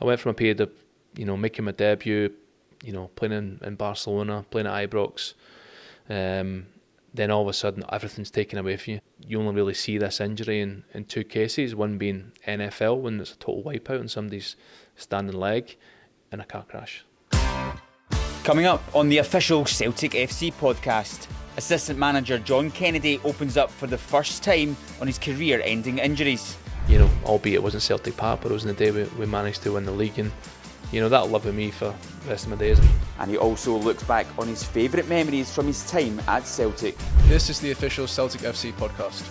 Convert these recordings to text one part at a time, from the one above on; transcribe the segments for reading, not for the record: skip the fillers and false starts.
I went from a period of, making my debut, playing in Barcelona, playing at Ibrox. Then all of a sudden, everything's taken away from you. You only really see this injury in two cases, one being NFL, when it's a total wipeout and somebody's standing leg, and a car crash. Coming up on the official Celtic FC podcast, assistant manager John Kennedy opens up for the first time on his career-ending injuries. Albeit it wasn't Celtic Park, but it was in the day we managed to win the league, and that'll live with me for the rest of my days. And he also looks back on his favourite memories from his time at Celtic. This is the official Celtic FC podcast.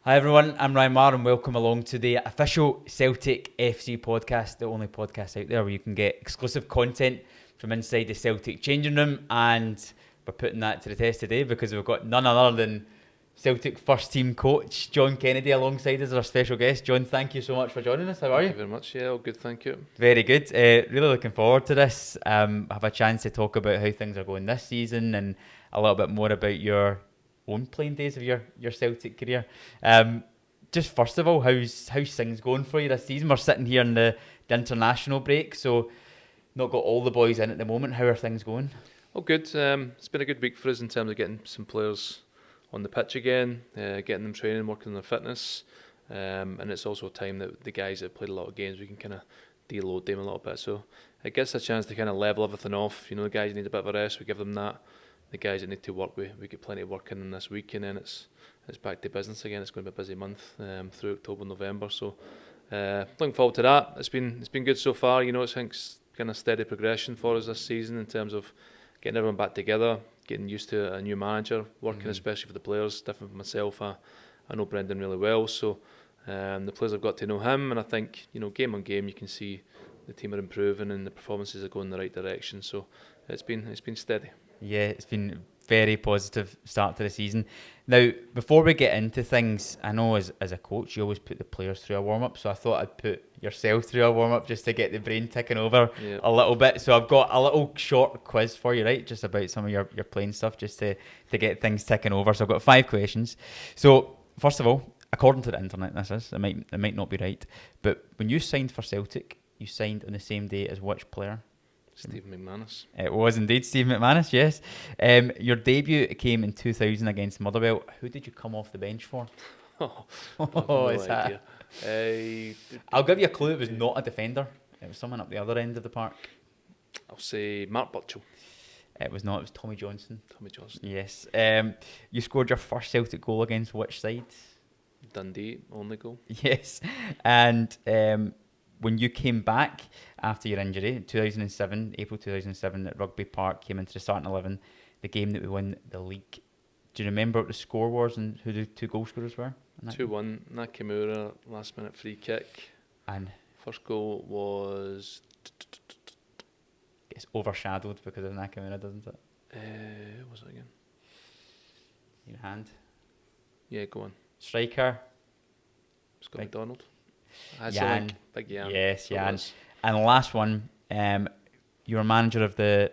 Hi everyone, I'm Ryan Marr and welcome along to the official Celtic FC podcast, the only podcast out there where you can get exclusive content from inside the Celtic changing room, and we're putting that to the test today because we've got none other than Celtic first team coach John Kennedy alongside us as our special guest. John, thank you so much for joining us. How are you? Thank you very much. Yeah, all good, thank you. Very good. Really looking forward to this. Have a chance to talk about how things are going this season and a little bit more about your own playing days of your Celtic career. Just first of all, how's things going for you this season? We're sitting here in the international break, so not got all the boys in at the moment. How are things going? Oh, good. It's been a good week for us in terms of getting some players on the pitch again, getting them training, working on their fitness, and it's also a time that the guys that played a lot of games, we can kind of deload them a little bit, so it gives us a chance to kind of level everything off. The guys need a bit of a rest, we give them that. The guys that need to work, we get plenty of work in this week, and then it's back to business again. It's going to be a busy month through October, November, so looking forward to that. It's been good so far. It's kind of steady progression for us this season in terms of getting everyone back together, getting used to a new manager, working especially for the players, different from myself. I know Brendan really well, so the players have got to know him, and I think game on game you can see the team are improving and the performances are going in the right direction. So it's been steady. Yeah, it's been a very positive start to the season. Now, before we get into things, I know as a coach you always put the players through a warm-up, so I thought I'd put yourself through a warm-up just to get the brain ticking over a little bit. So I've got a little short quiz for you, right, just about some of your playing stuff, just to get things ticking over. So I've got 5 questions. So first of all, according to the internet, it might not be right, but when you signed for Celtic, you signed on the same day as which player? Stephen McManus. It was indeed Stephen McManus, yes. Your debut came in 2000 against Motherwell. Who did you come off the bench for? Is that? I'll give you a clue. It was not a defender. It was someone up the other end of the park. I'll say Mark Burchell. It was not. It was Tommy Johnson. Tommy Johnson. Yes. You scored your first Celtic goal against which side? Dundee, only goal. Yes. And when you came back after your injury in 2007, April 2007, at Rugby Park, came into the starting 11, the game that we won the league. Do you remember what the score was and who the 2 goal scorers were? 2-1, Nakamura, last minute free kick. And first goal was... It's overshadowed because of Nakamura, doesn't it? What was it again? Your hand. Yeah, go on. Striker. Scott McDonald. Jan. Big Jan. Yes, Jan. And the last one, you were manager of the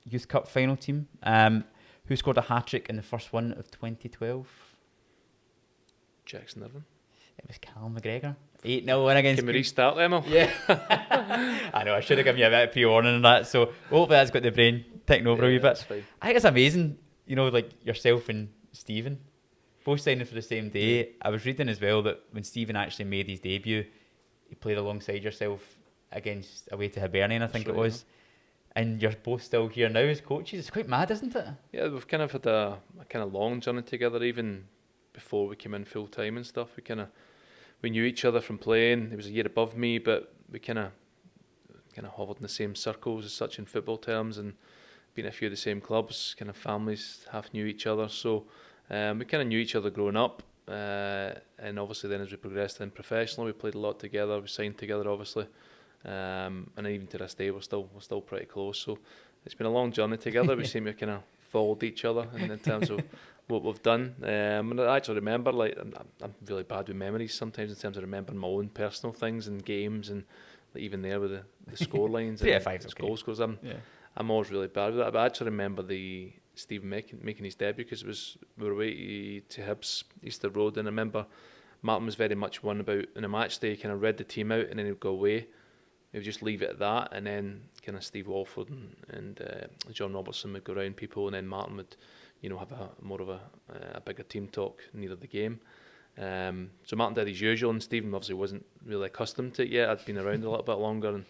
Youth Cup final team. Who scored a hat-trick in the first one of 2012? Jackson Irvine. It was Callum McGregor. 8-0 win against... Can we restart them? Yeah. I know, I should have given you a bit of pre-warning on that. So hopefully that's got the brain ticking over a wee bit. Fine. I think it's amazing, like yourself and Stephen, both signing for the same day. Yeah. I was reading as well that when Stephen actually made his debut, he played alongside yourself against away to Hibernian, I think it was. Yeah. And you're both still here now as coaches. It's quite mad, isn't it? Yeah, we've kind of had a kind of long journey together, even before we came in full time and stuff. We knew each other from playing. He was a year above me, but we kind of hovered in the same circles as such in football terms, and been at a few of the same clubs. Kind of families half knew each other, so we kind of knew each other growing up. And obviously then as we progressed in professionally, we played a lot together. We signed together, obviously. And even to this day, we're still pretty close. So it's been a long journey together. We seem to kind of followed each other in terms of what we've done. And I actually remember, I'm really bad with memories sometimes in terms of remembering my own personal things and games, and even there with the score lines and goal scores. I'm always really bad with that. But I actually remember Stephen making his debut, because we were away to Hibs, Easter Road, and I remember Martin was very much one about in a match day, kind of read the team out and then he'd go away. He would just leave it at that, and then kind of Steve Walford and John Robertson would go around people, and then Martin would, have more of a bigger team talk near the game. So Martin did his usual, and Stephen obviously wasn't really accustomed to it yet. I'd been around a little bit longer and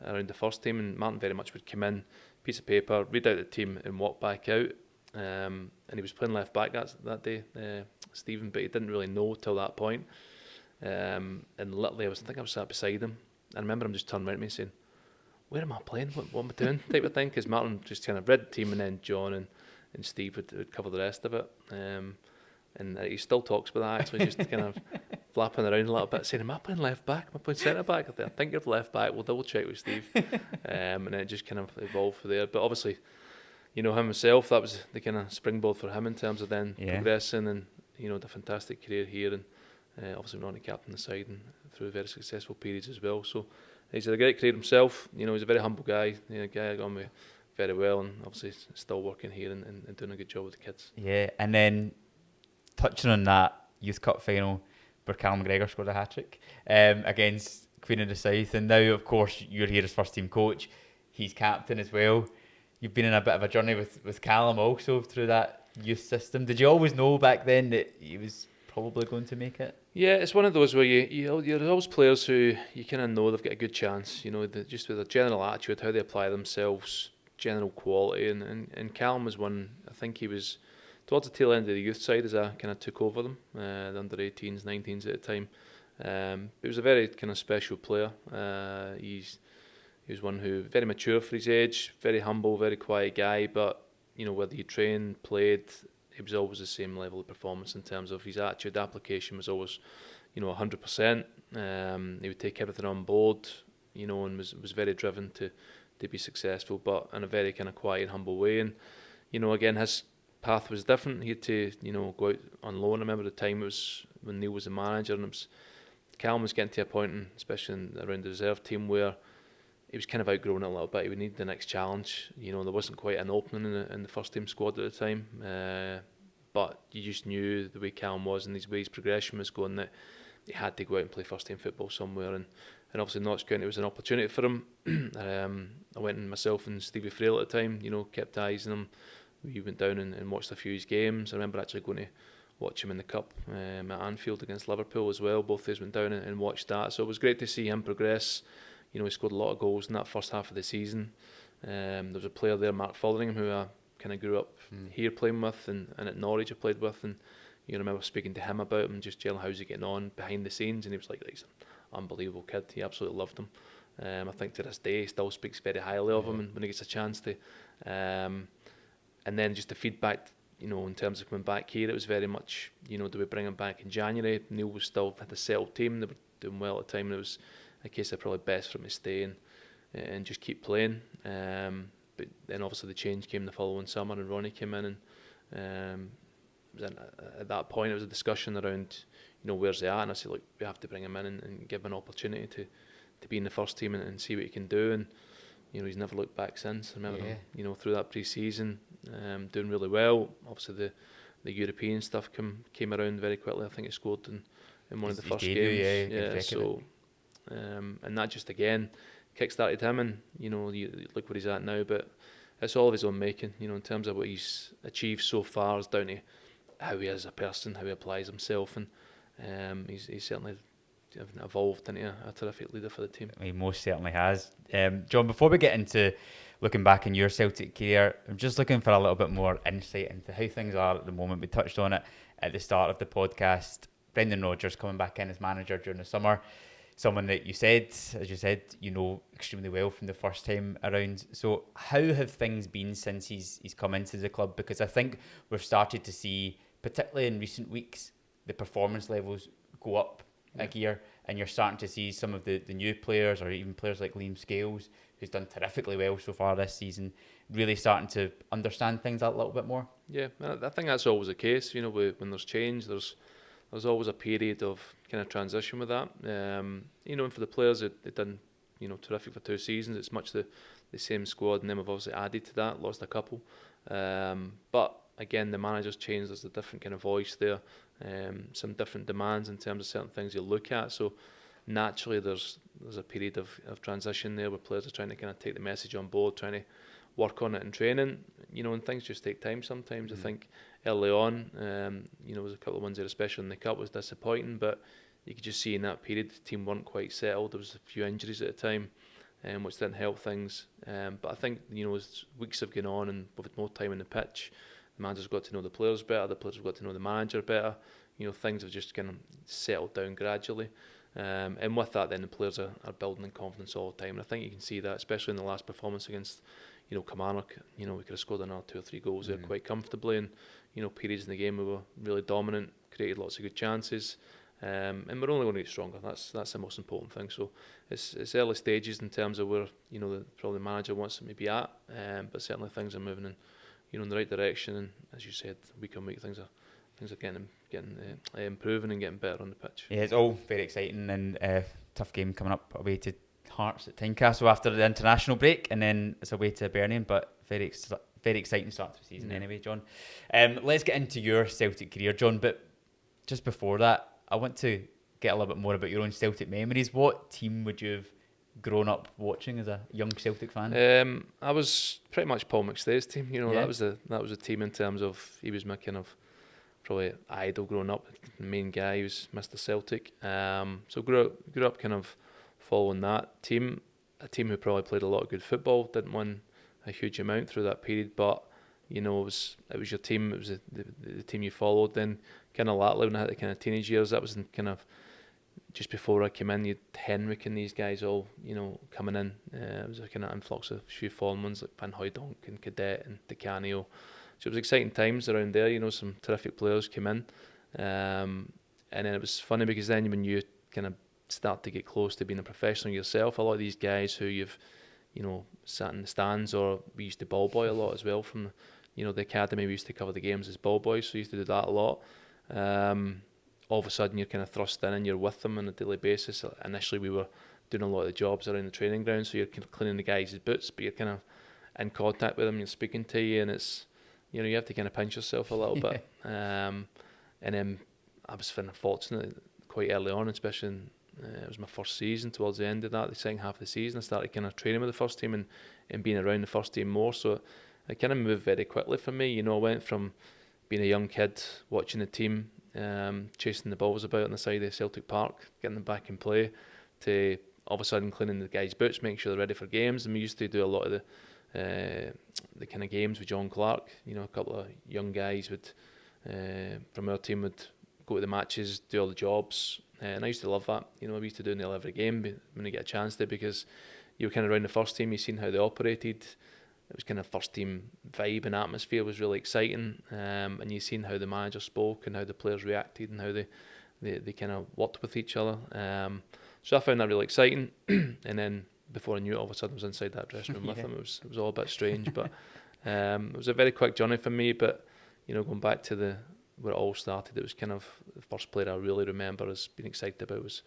around the first team, and Martin very much would come in, piece of paper, read out the team and walk back out. And he was playing left back that day, Stephen, but he didn't really know till that point. And literally I was sat beside him. I remember him just turning around at me saying, "Where am I playing? What am I doing?" type of thing, because Martin just kind of read the team, and then John and Steve would cover the rest of it. And he still talks about that, actually, just kind of flapping around a little bit, saying, "Am I playing left back? Am I playing centre back? I think you're left back. We'll double check with Steve." And then it just kind of evolved from there. But obviously, him himself, that was the kind of springboard for him in terms of then progressing and, the fantastic career here, and obviously not only captain the side and through very successful periods as well. So he's had a great career himself. He's a very humble guy, a guy I got on with very well, and obviously still working here and doing a good job with the kids. Yeah, and then touching on that Youth Cup final where Callum McGregor scored a hat-trick against Queen of the South, and now of course you're here as first team coach, he's captain as well. You've been in a bit of a journey with Callum also through that youth system. Did you always know back then that he was probably going to make it? Yeah, it's one of those where you're those players who you kind of know they've got a good chance, just with a general attitude, how they apply themselves, general quality, and Callum was one. I think he was towards the tail end of the youth side as I kind of took over them, the under 18s, 19s at the time. He was a very kind of special player. He was one who very mature for his age, very humble, very quiet guy, but whether he trained, played, he was always the same level of performance in terms of his attitude. Application was always 100%. He would take everything on board, and was very driven to be successful, but in a very kind of quiet and humble way. And again, his path was different. He had to go out on loan. I remember the time it was when Neil was the manager, and Callum was getting to a point, around the reserve team, where he was kind of outgrown it a little bit. He would need the next challenge. There wasn't quite an opening in the first team squad at the time, but you just knew the way Callum was and his way his progression was going, that he had to go out and play first team football somewhere. And obviously Notts County was an opportunity for him. I went in myself and Stevie Frail at the time, kept eyes on him. We went down and watched a few of his games. I remember actually going to watch him in the Cup at Anfield against Liverpool as well. Both of us went down and watched that. So it was great to see him progress. He scored a lot of goals in that first half of the season. There was a player there, Mark Fotheringham, who I kind of grew up here playing with, and at Norwich I played with. And I remember speaking to him about him, just telling how's he getting on behind the scenes. And he was like, he's an unbelievable kid. He absolutely loved him. I think to this day he still speaks very highly of him, and when he gets a chance to. And then just the feedback, in terms of coming back here, it was very much, do we bring him back in January? Neil was still had a settled team. They were doing well at the time. And it was a case of probably best for him to stay and just keep playing. But then obviously the change came the following summer, and Ronnie came in, and at that point it was a discussion around, where's he at? And I said, look, we have to bring him in and give him an opportunity to be in the first team and see what he can do. And he's never looked back since. I remember him, through that pre-season, doing really well. Obviously the European stuff came around very quickly. I think he scored in one of the first games. And that just again kick-started him, and you look where he's at now. But it's all of his own making, in terms of what he's achieved so far is down to how he is as a person, how he applies himself, and he's certainly evolved into a terrific leader for the team. He most certainly has. John, before we get into looking back in your Celtic career, I'm just looking for a little bit more insight into how things are at the moment. We touched on it at the start of the podcast. Brendan Rodgers coming back in as manager during the summer. Someone that as you said, extremely well from the first time around. So how have things been since he's come into the club? Because I think we've started to see, particularly in recent weeks, the performance levels go up a gear, and you're starting to see some of the new players, or even players like Liam Scales, who's done terrifically well so far this season, really starting to understand things a little bit more. Yeah, I think that's always the case. When there's change, there's always a period of kind of transition with that. And for the players, they've done terrific for 2 seasons. It's much the same squad, and then we've obviously added to that, lost a couple. But again, the manager's changed. There's a different kind of voice there. some different demands in terms of certain things you look at. So naturally there's a period of transition there where players are trying to kind of take the message on board, trying to work on it in training, and things just take time sometimes. I think early on, there was a couple of ones there, especially in the Cup, was disappointing, but you could just see in that period the team weren't quite settled. There was a few injuries at the time, which didn't help things. But I think, as weeks have gone on and we've had more time on the pitch, the manager's got to know the players better, the players have got to know the manager better. Things have just kind of settled down gradually. And with that, then the players are building in confidence all the time. And I think you can see that, especially in the last performance against, Kilmarnock. We could have scored another 2 or 3 goals there quite comfortably. And, periods in the game we were really dominant, created lots of good chances. And we're only going to get stronger. That's the most important thing. So it's early stages in terms of where, probably the manager wants them to be at. But certainly things are moving in the right direction. And as you said, week on week things are getting improving and getting better on the pitch. Yeah, it's all very exciting, and tough game coming up away to Hearts at Tynecastle after the international break, and then it's away to Birmingham, but very exciting start to the season anyway, John. Let's get into your Celtic career, John, but just before that, I want to get a little bit more about your own Celtic memories. What team would you have grown up watching as a young Celtic fan? I was pretty much Paul McStay's team. Yeah. That was a team in terms of, he was my kind of probably idol growing up. The main guy, he was Mr. Celtic. So grew up kind of following that team. A team who probably played a lot of good football, didn't win a huge amount through that period, but it was your team. It was the team you followed. Then kind of latterly when I had the kind of teenage years, that was in kind of just before I came in. You had Henrik and these guys all coming in. It was a kind of influx of a few foreign ones like Van Hooijdonk and Cadet and Di Canio. So it was exciting times around there. Some terrific players came in, and then it was funny because then when you kind of start to get close to being a professional yourself, a lot of these guys who you've sat in the stands, or we used to ball boy a lot as well from the academy. We used to cover the games as ball boys, so we used to do that a lot. All of a sudden you're kind of thrust in and you're with them on a daily basis. Initially we were doing a lot of the jobs around the training ground, so you're kind of cleaning the guys' boots, but you're kind of in contact with them, you're speaking to you, and it's you have to kind of pinch yourself a little bit. And then I was feeling fortunate quite early on, especially it was my first season. Towards the end of that, the second half of the season, I started kind of training with the first team and being around the first team more. So it kind of moved very quickly for me. I went from being a young kid watching the team, chasing the balls about on the side of Celtic Park, getting them back in play, to all of a sudden cleaning the guys' boots, making sure they're ready for games. And we used to do a lot of the kind of games with John Clark. A couple of young guys from our team would go to the matches, do all the jobs, and I used to love that. We used to do nearly every game when you get a chance to, because you were kind of around the first team, you seen how they operated. It was kind of first team vibe and atmosphere was really exciting, and you seen how the manager spoke and how the players reacted and how they kind of worked with each other. So I found that really exciting, and then before I knew it, all of a sudden I was inside that dressing room with them. It was all a bit strange, but it was a very quick journey for me. But going back to where it all started, it was kind of the first player I really remember as being excited about was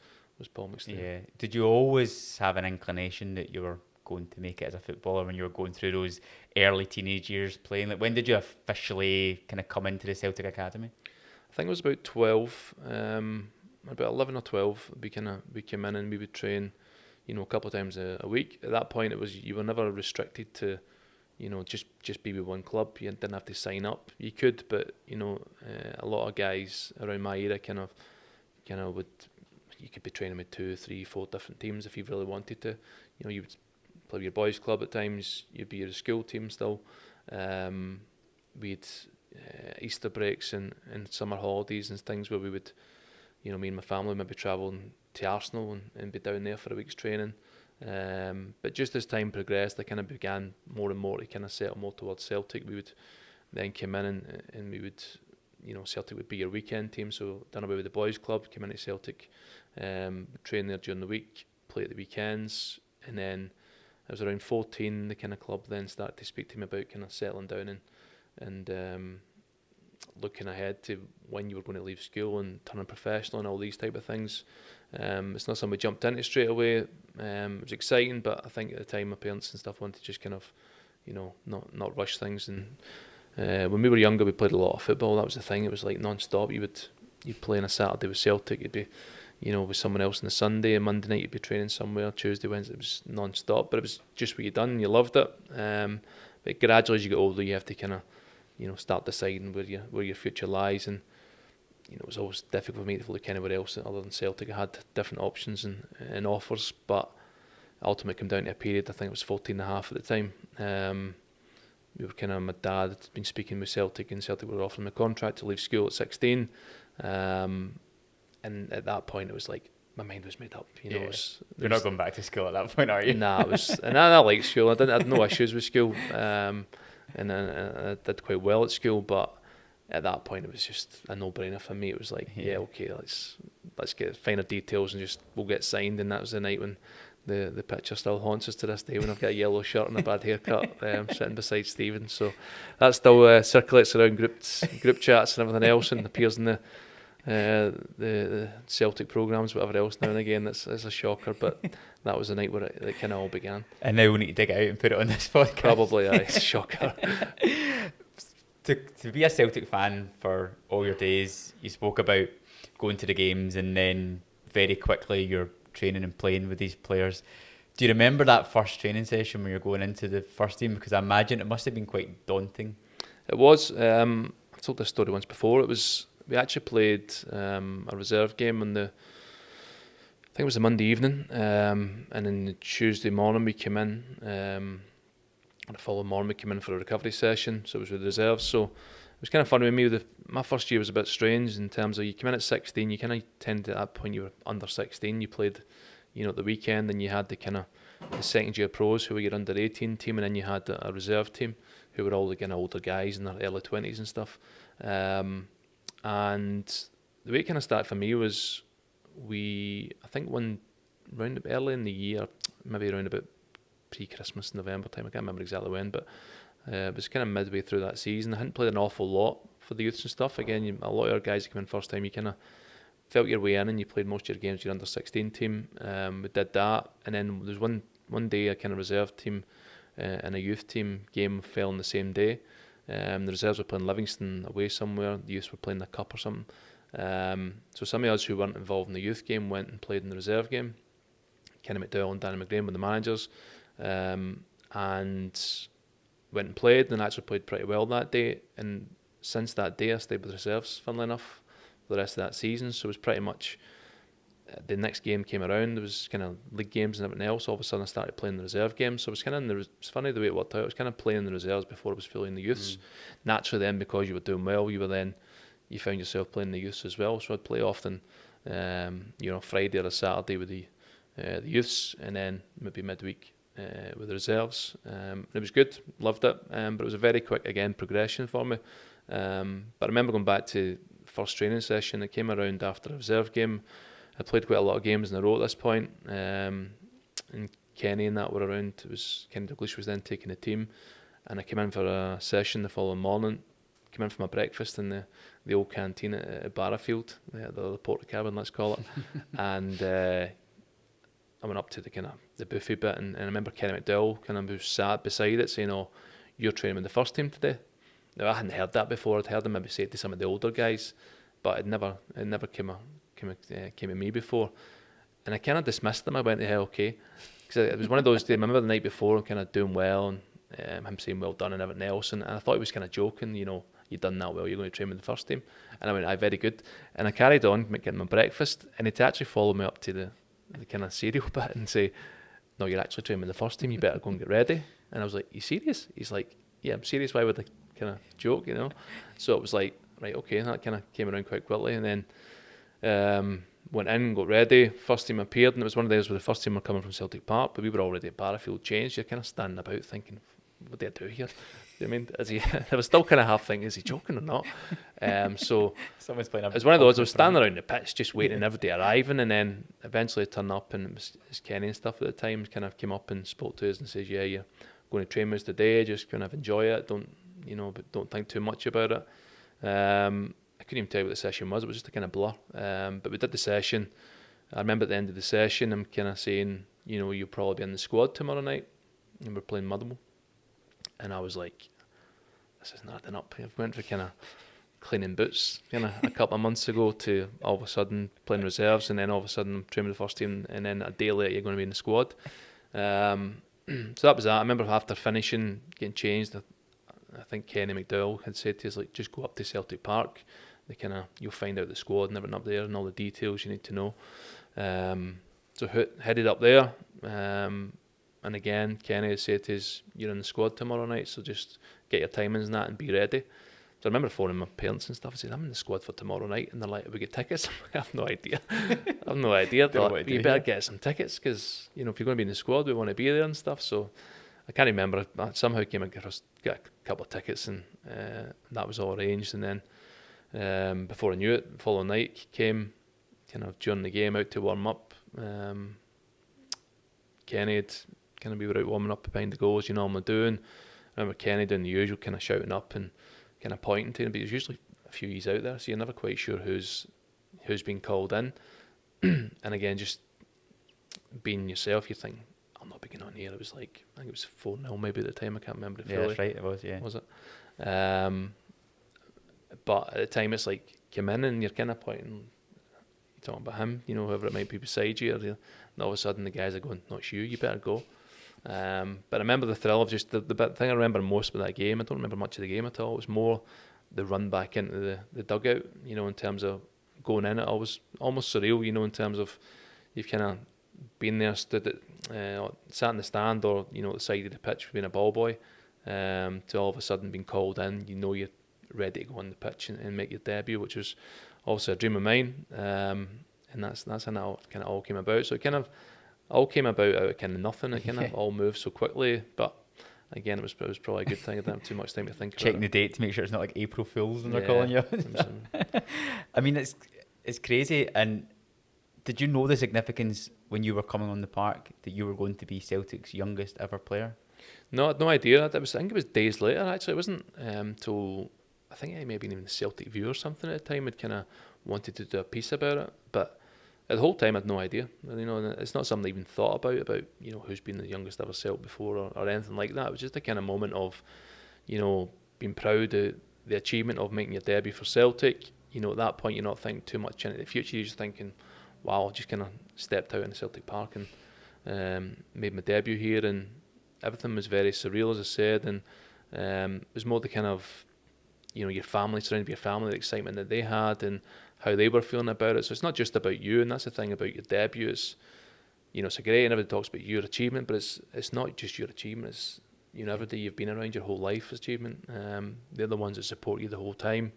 Paul McStay. Yeah. Did you always have an inclination that you were going to make it as a footballer when you were going through those early teenage years playing? Like, when did you officially kind of come into the Celtic Academy? I think it was about 12, about 11 or 12. We came in and we would train, a couple of times a week. At that point, you were never restricted to, just be with one club. You didn't have to sign up. You could, but a lot of guys around my era kind of would. You could be training with 2, 3, 4 different teams if you really wanted to. You would play with your boys' club at times. You'd be your school team still. We'd Easter breaks and summer holidays and things where we would, me and my family maybe travelling to Arsenal and be down there for a week's training. But just as time progressed, I kind of began more and more to kind of settle more towards Celtic. We would then come in and we would, Celtic would be your weekend team. So done away with the boys' club, came into Celtic, train there during the week, play at the weekends, and then I was around 14. The kind of club then started to speak to me about kind of settling down and looking ahead to when you were going to leave school and turning professional and all these type of things. It's not something we jumped into straight away. It was exciting, but I think at the time my parents and stuff wanted to just kind of, not rush things. And when we were younger, we played a lot of football. That was the thing. It was like non-stop. You would you'd play on a Saturday with Celtic, you'd be, with someone else on the Sunday, and Monday night you'd be training somewhere, Tuesday, Wednesday, it was non-stop, but it was just what you done, and you loved it. But gradually as you get older, you have to kind of, start deciding where your future lies, and it was always difficult for me to look anywhere else other than Celtic. I had different options and offers, but ultimately it came down to a period. I think it was 14 and a half at the time. We were my dad had been speaking with Celtic, and Celtic were offering me a contract to leave school at 16. And at that point, it was like my mind was made up. You're not going back to school at that point, are you? Nah, it was, and I liked school. I had no issues with school, and I did quite well at school. But at that point, it was just a no-brainer for me. It was like, okay, let's get finer details and we'll get signed. And that was the night when the picture still haunts us to this day, when I've got a yellow shirt and a bad haircut, sitting beside Stephen. So that still circulates around group chats and everything else, and appears in the Celtic programmes, whatever else, now and again. It's a shocker, but that was the night where it kind of all began. And now we need to dig it out and put it on this podcast. Probably, aye, it's a shocker. To be a Celtic fan for all your days, you spoke about going to the games and then very quickly you're training and playing with these players. Do you remember that first training session when you're going into the first team? Because I imagine it must have been quite daunting. It was. I've told this story once before. We actually played a reserve game on I think it was a Monday evening, and then the Tuesday morning we came in. And the following morning we came in for a recovery session, so it was with the reserves. So it was kind of fun with me. My first year was a bit strange in terms of you came in at 16, you kind of tended at that point you were under 16, you played, at the weekend, and you had the second year pros who were your under 18 team, and then you had a reserve team who were all the kind of older guys in their early 20s and stuff. And the way it kind of started for me was I think round early in the year, maybe around about pre-Christmas, November time, I can't remember exactly when, but it was kind of midway through that season. I hadn't played an awful lot for the youths and stuff. Again, a lot of our guys who come in first time, you kind of felt your way in and you played most of your games with your under 16 team. We did that, and then there was one day a kind of reserve team and a youth team game fell on the same day. The reserves were playing Livingston away somewhere, the youths were playing the cup or something. So some of us who weren't involved in the youth game went and played in the reserve game. Kenny McDowell and Danny McGrain were the managers. And went and played, and actually played pretty well that day. And since that day I stayed with the reserves, funnily enough, for the rest of that season. So it was pretty much the next game came around, there was kind of league games and everything else. All of a sudden I started playing the reserve games, so it was kind of it's funny the way it worked out. I was kind of playing the reserves before I was fully in the youths. Naturally then, because you were doing well, you found yourself playing the youths as well. So I'd play often Friday or a Saturday with the youths, and then maybe midweek with the reserves. It was good, loved it, but it was a very quick, again, progression for me. But I remember going back to the first training session. It came around after a reserve game. I played quite a lot of games in a row at this point, and Kenny and that were around. Kenny Douglas was then taking the team, and I came in for a session the following morning. Came in for my breakfast in the old canteen at Barrafield, the porter cabin, let's call it, and I went up to the buffet bit, and I remember Kenny McDowell was sat beside it saying, "Oh, you're training with the first team today." Now I hadn't heard that before. I'd heard him maybe say it to some of the older guys, but it never came at me before, and I kind of dismissed them. I went, "Yeah, okay," because it was one of those days. I remember the night before, kind of doing well, and him saying well done and everything else, and I thought he was kind of joking, you've done that well, you're going to train with the first team. And I went, aye, very good. And I carried on getting my breakfast, and he'd actually follow me up to the kind of cereal bit and say, "No, you're actually training with the first team, you better go and get ready." And I was like, "You serious?" He's like, "Yeah, I'm serious. Why would I kind of joke, So it was like, right, okay, and that kind of came around quite quickly, and then went in, got ready. First team appeared, and it was one of those where the first team were coming from Celtic Park, but we were already at Barrafield changed. You're kind of standing about thinking, what do I do here? You know what I mean? I was still kind of half thinking, is he joking or not? So Someone's playing it was one of those, I was standing around the pitch just waiting everybody arriving, and then eventually I turned up, and it was Kenny and stuff at the time, kind of came up and spoke to us and says, "Yeah, you're going to train with us today, just kind of enjoy it, but don't think too much about it." I couldn't even tell you what the session was, it was just a kind of blur. But we did the session. I remember at the end of the session, I'm kind of saying, you'll probably be in the squad tomorrow night, and we're playing Motherwell. And I was like, this isn't adding up. I went for kind of cleaning boots kind of a couple of months ago to all of a sudden playing reserves, and then all of a sudden training with the first team, and then a day later you're going to be in the squad. So that was that. I remember after finishing, getting changed, I think Henri McDowell had said to us, like, just go up to Celtic Park. You'll find out the squad and everything up there and all the details you need to know. So headed up there, and again, Kenny had said to us, you're in the squad tomorrow night, so just get your timings and that and be ready. So I remember phoning my parents and stuff and saying, I'm in the squad for tomorrow night, and they're like, we get tickets? I have no idea. They're like, you better get some tickets, because if you're going to be in the squad, we want to be there and stuff. So I can't remember. I somehow came across, got a couple of tickets, and that was all arranged. And then before I knew it, the following night came, kind of during the game, out to warm up. Kenny had we were out warming up behind the goals, you normally do. And I remember Kenny doing the usual, kind of shouting up and kind of pointing to him, but there's usually a few E's out there, so you're never quite sure who's been called in. And again, just being yourself, you think, I'll not be getting on here. It was like, I think it was 4-0 maybe at the time, I can't remember it fully. Yeah, that's right, it was, yeah. Was it? But at the time, it's like, come in and you're kind of pointing, you're talking about him, whoever it might be beside you, and all of a sudden the guys are going, no, it's you better go. But I remember the thrill of just the thing I remember most about that game. I don't remember much of the game at all. It was more the run back into the dugout, in terms of going in. It was almost surreal, in terms of you've kind of been there, stood sat in the stand or, at the side of the pitch being a ball boy, to all of a sudden being called in. You're ready to go on the pitch and make your debut, which was also a dream of mine. And that's how it kind of all came about. So it kind of all came about out of kind of nothing. It kind of all moved so quickly, but again, it was probably a good thing. I didn't have too much time to think about it. Checking the date to make sure it's not like April Fools and they're calling you. I mean, it's crazy. And did you know the significance when you were coming on the park that you were going to be Celtic's youngest ever player? No, I had no idea. I think it was days later, actually. It wasn't till, I think it may have been even the Celtic View or something at the time, had kind of wanted to do a piece about it. But the whole time I had no idea. It's not something I even thought about who's been the youngest ever Celt before or anything like that. It was just a kind of moment of, being proud of the achievement of making your debut for Celtic. At that point you're not thinking too much into the future. You're just thinking, wow, I just kind of stepped out in Celtic Park and made my debut here, and everything was very surreal, as I said, and it was more the kind of, your family, surrounded by your family, the excitement that they had and how they were feeling about it. So it's not just about you, and that's the thing about your debut is, it's great and everybody talks about your achievement, but it's not just your achievement. It's everybody you've been around your whole life achievement. They're the ones that support you the whole time.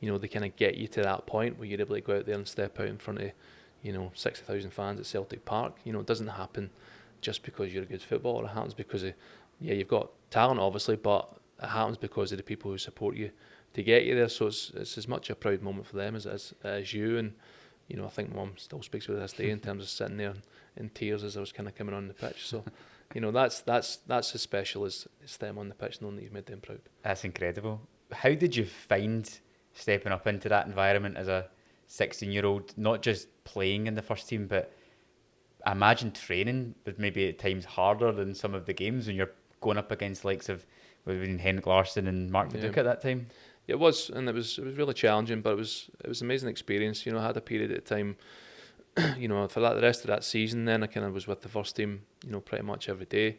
They kind of get you to that point where you're able to go out there and step out in front of 60,000 fans at Celtic Park. It doesn't happen just because you're a good footballer. It happens because of, you've got talent obviously, but it happens because of the people who support you to get you there. So it's as much a proud moment for them as you. And I think Mum still speaks about it this day in terms of sitting there in tears as I was kind of coming on the pitch. So that's as special as them on the pitch, knowing that you've made them proud. That's incredible. How did you find stepping up into that environment as a 16-year-old, not just playing in the first team, but I imagine training was maybe at times harder than some of the games when you're going up against likes of Henrik Larsson and Mark Viduka at that time? It was, and it was really challenging, but it was an amazing experience. I had a period at the time, for the rest of that season. Then I kind of was with the first team, pretty much every day.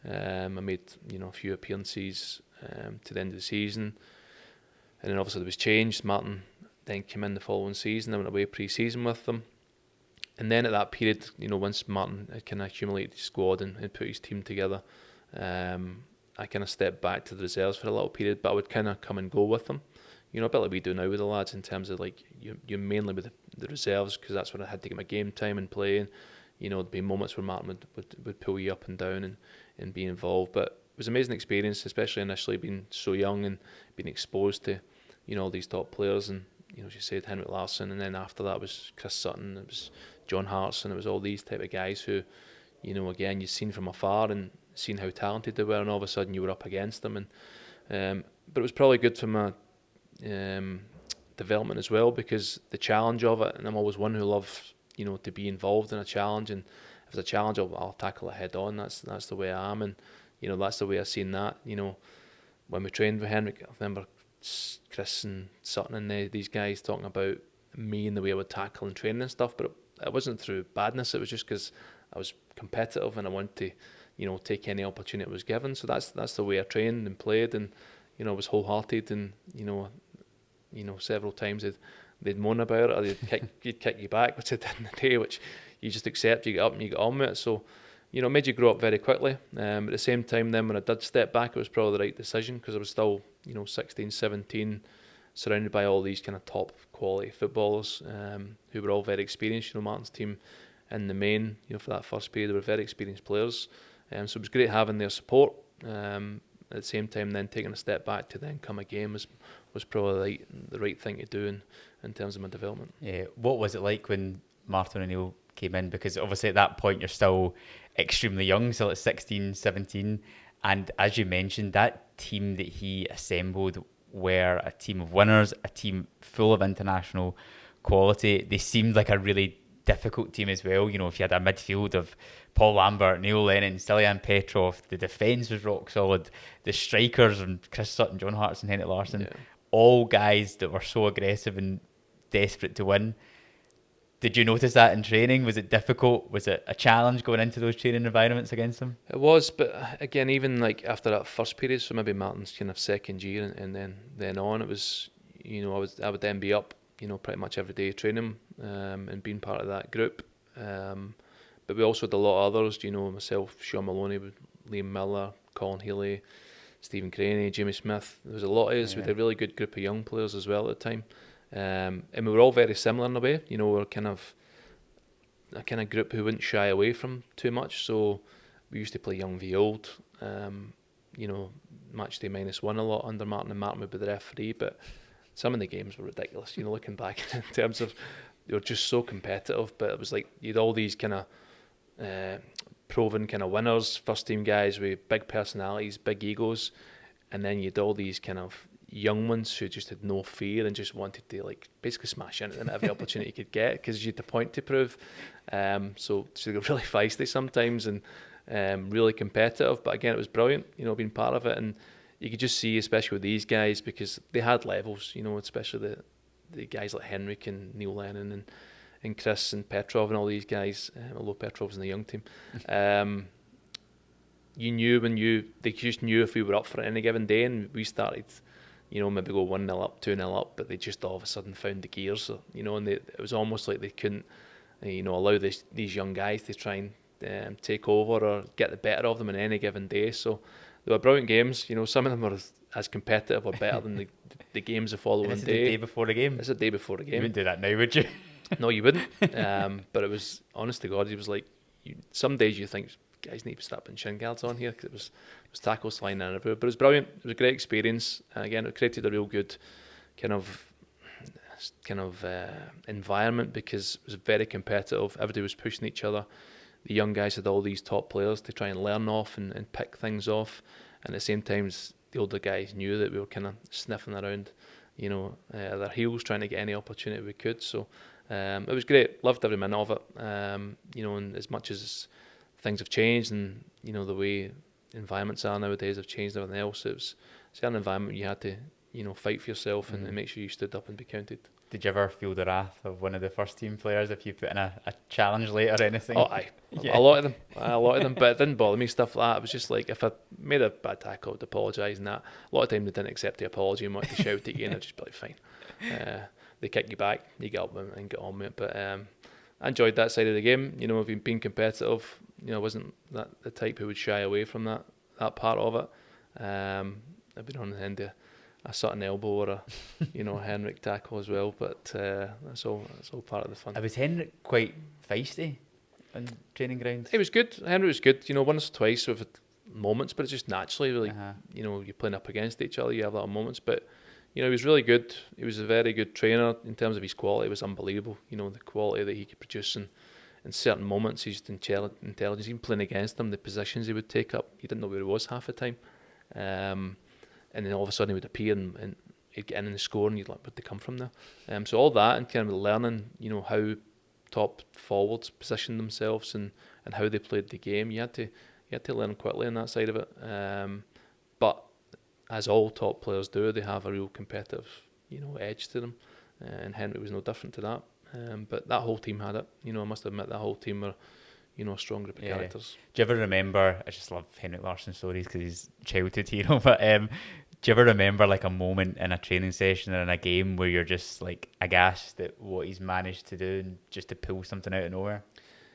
I made a few appearances to the end of the season, and then obviously there was change. Martin then came in the following season. I went away pre-season with them, and then at that period, once Martin had kind of accumulated his squad and put his team together, I kind of stepped back to the reserves for a little period, but I would kind of come and go with them. A bit like we do now with the lads in terms of like you're mainly with the reserves because that's when I had to get my game time and playing. There'd be moments where Martin would pull you up and down and be involved. But it was an amazing experience, especially initially being so young and being exposed to all these top players. And as you said, Henrik Larsson, and then after that was Chris Sutton, it was John Hartson, it was all these type of guys who, again, you've seen from afar and seen how talented they were, and all of a sudden you were up against them. And but it was probably good for my development as well, because the challenge of it, and I'm always one who loves to be involved in a challenge, and if there's a challenge I'll tackle it head on. That's the way I am, and that's the way I've seen that. When we trained with Henrik, I remember Chris and Sutton and these guys talking about me and the way I would tackle and train and stuff, but it wasn't through badness. It was just because I was competitive and I wanted to, take any opportunity that was given. So that's the way I trained and played, and I was wholehearted. And several times they'd moan about it, or you'd kick you back, which I did in the day, which you just accept. You get up and you get on with it. So it made you grow up very quickly. At the same time, then when I did step back, it was probably the right decision, because I was still 16, 17, surrounded by all these kind of top quality footballers who were all very experienced. Martin's team in the main, for that first period, they were very experienced players. So it was great having their support. At the same time, then taking a step back to then come a game was probably the right thing to do in terms of my development. Yeah, what was it like when Martin ONeill came in? Because obviously at that point you're still extremely young, still at 16, 17. And as you mentioned, that team that he assembled were a team of winners, a team full of international quality. They seemed like a really difficult team as well. If you had a midfield of Paul Lambert, Neil Lennon, Stelian Petrov, the defence was rock solid, the strikers and Chris Sutton, John Hartson, and Henrik Larsson, all guys that were so aggressive and desperate to win. Did you notice that in training? Was it difficult? Was it a challenge going into those training environments against them? It was, but again, even like after that first period, so maybe Martin's kind of second year, and then on, it was, I would then be up, pretty much every day training and being part of that group. But we also had a lot of others, myself, Sean Maloney, Liam Miller, Colin Healy, Stephen Craney, Jamie Smith. There was a lot of us. We had a really good group of young players as well at the time. And we were all very similar in a way. We were kind of a kind of group who wouldn't shy away from too much. So we used to play young v old, match day -1 a lot under Martin, and Martin would be the referee. But some of the games were ridiculous, looking back in terms of they were just so competitive. But it was like you had all these kind of proven kind of winners, first team guys with big personalities, big egos, and then you had all these kind of young ones who just had no fear and just wanted to basically smash into every opportunity you could get, because you had the point to prove. So they were really feisty sometimes and really competitive. But again, it was brilliant, being part of it. And you could just see, especially with these guys, because they had levels, especially the guys like Henrik and Neil Lennon and Chris and Petrov and all these guys, although Petrov's in the young team. You knew they just knew if we were up for it any given day, and we started, maybe go 1-0 up, 2-0 up, but they just all of a sudden found the gears, and it was almost like they couldn't, allow these young guys to try and take over or get the better of them in any given day. So they were brilliant games. Some of them were as competitive or better than the games the following day. This is the day before the game? It's the day before the game. You wouldn't do that now, would you? No, you wouldn't. But it was, honest to God, it was like, some days you think, guys need to start putting shin guards on here, because it was tackles flying in everywhere. But it was brilliant. It was a great experience. And again, it created a real good kind of environment, because it was very competitive. Everybody was pushing each other. The young guys had all these top players to try and learn off and pick things off. And at the same time, the older guys knew that we were kind of sniffing around, their heels, trying to get any opportunity we could. So it was great. Loved every minute of it. And as much as things have changed and, the way environments are nowadays have changed and everything else, it was a certain environment you had to, fight for yourself and make sure you stood up and be counted. Did you ever feel the wrath of one of the first team players if you put in a challenge late or anything? Oh, aye. Yeah. A lot of them. But it didn't bother me, stuff like that. It was just like, if I made a bad tackle, I'd apologise and that. A lot of time they didn't accept the apology and wanted to shout at you, and I'd just be like, fine. They kick you back, you get up and get on with it. But I enjoyed that side of the game. Being competitive, I wasn't the type who would shy away from that part of it. I've been on the end of a Sutton elbow or a Henrik tackle as well, but that's all part of the fun. Was Henrik quite feisty on training grounds? He was good. Henrik was good. Once or twice we've had moments, but it's just naturally really, you're playing up against each other, you have little moments. But he was really good. He was a very good trainer in terms of his quality. It was unbelievable. The quality that he could produce in certain moments, his intelligence, even playing against him, the positions he would take up, you didn't know where he was half the time. And then all of a sudden he would appear and he'd get in the score, and you'd like, where'd they come from there? So all that, and kind of learning, how top forwards positioned themselves and how they played the game. You had to learn quickly on that side of it. But as all top players do, they have a real competitive, edge to them. And Henry was no different to that. But that whole team had it. I must admit that whole team were, a strong group of characters. Do you ever remember? I just love Henrik Larsson's stories because he's childhood hero. But do you ever remember like a moment in a training session or in a game where you're just like aghast at what he's managed to do and just to pull something out of nowhere?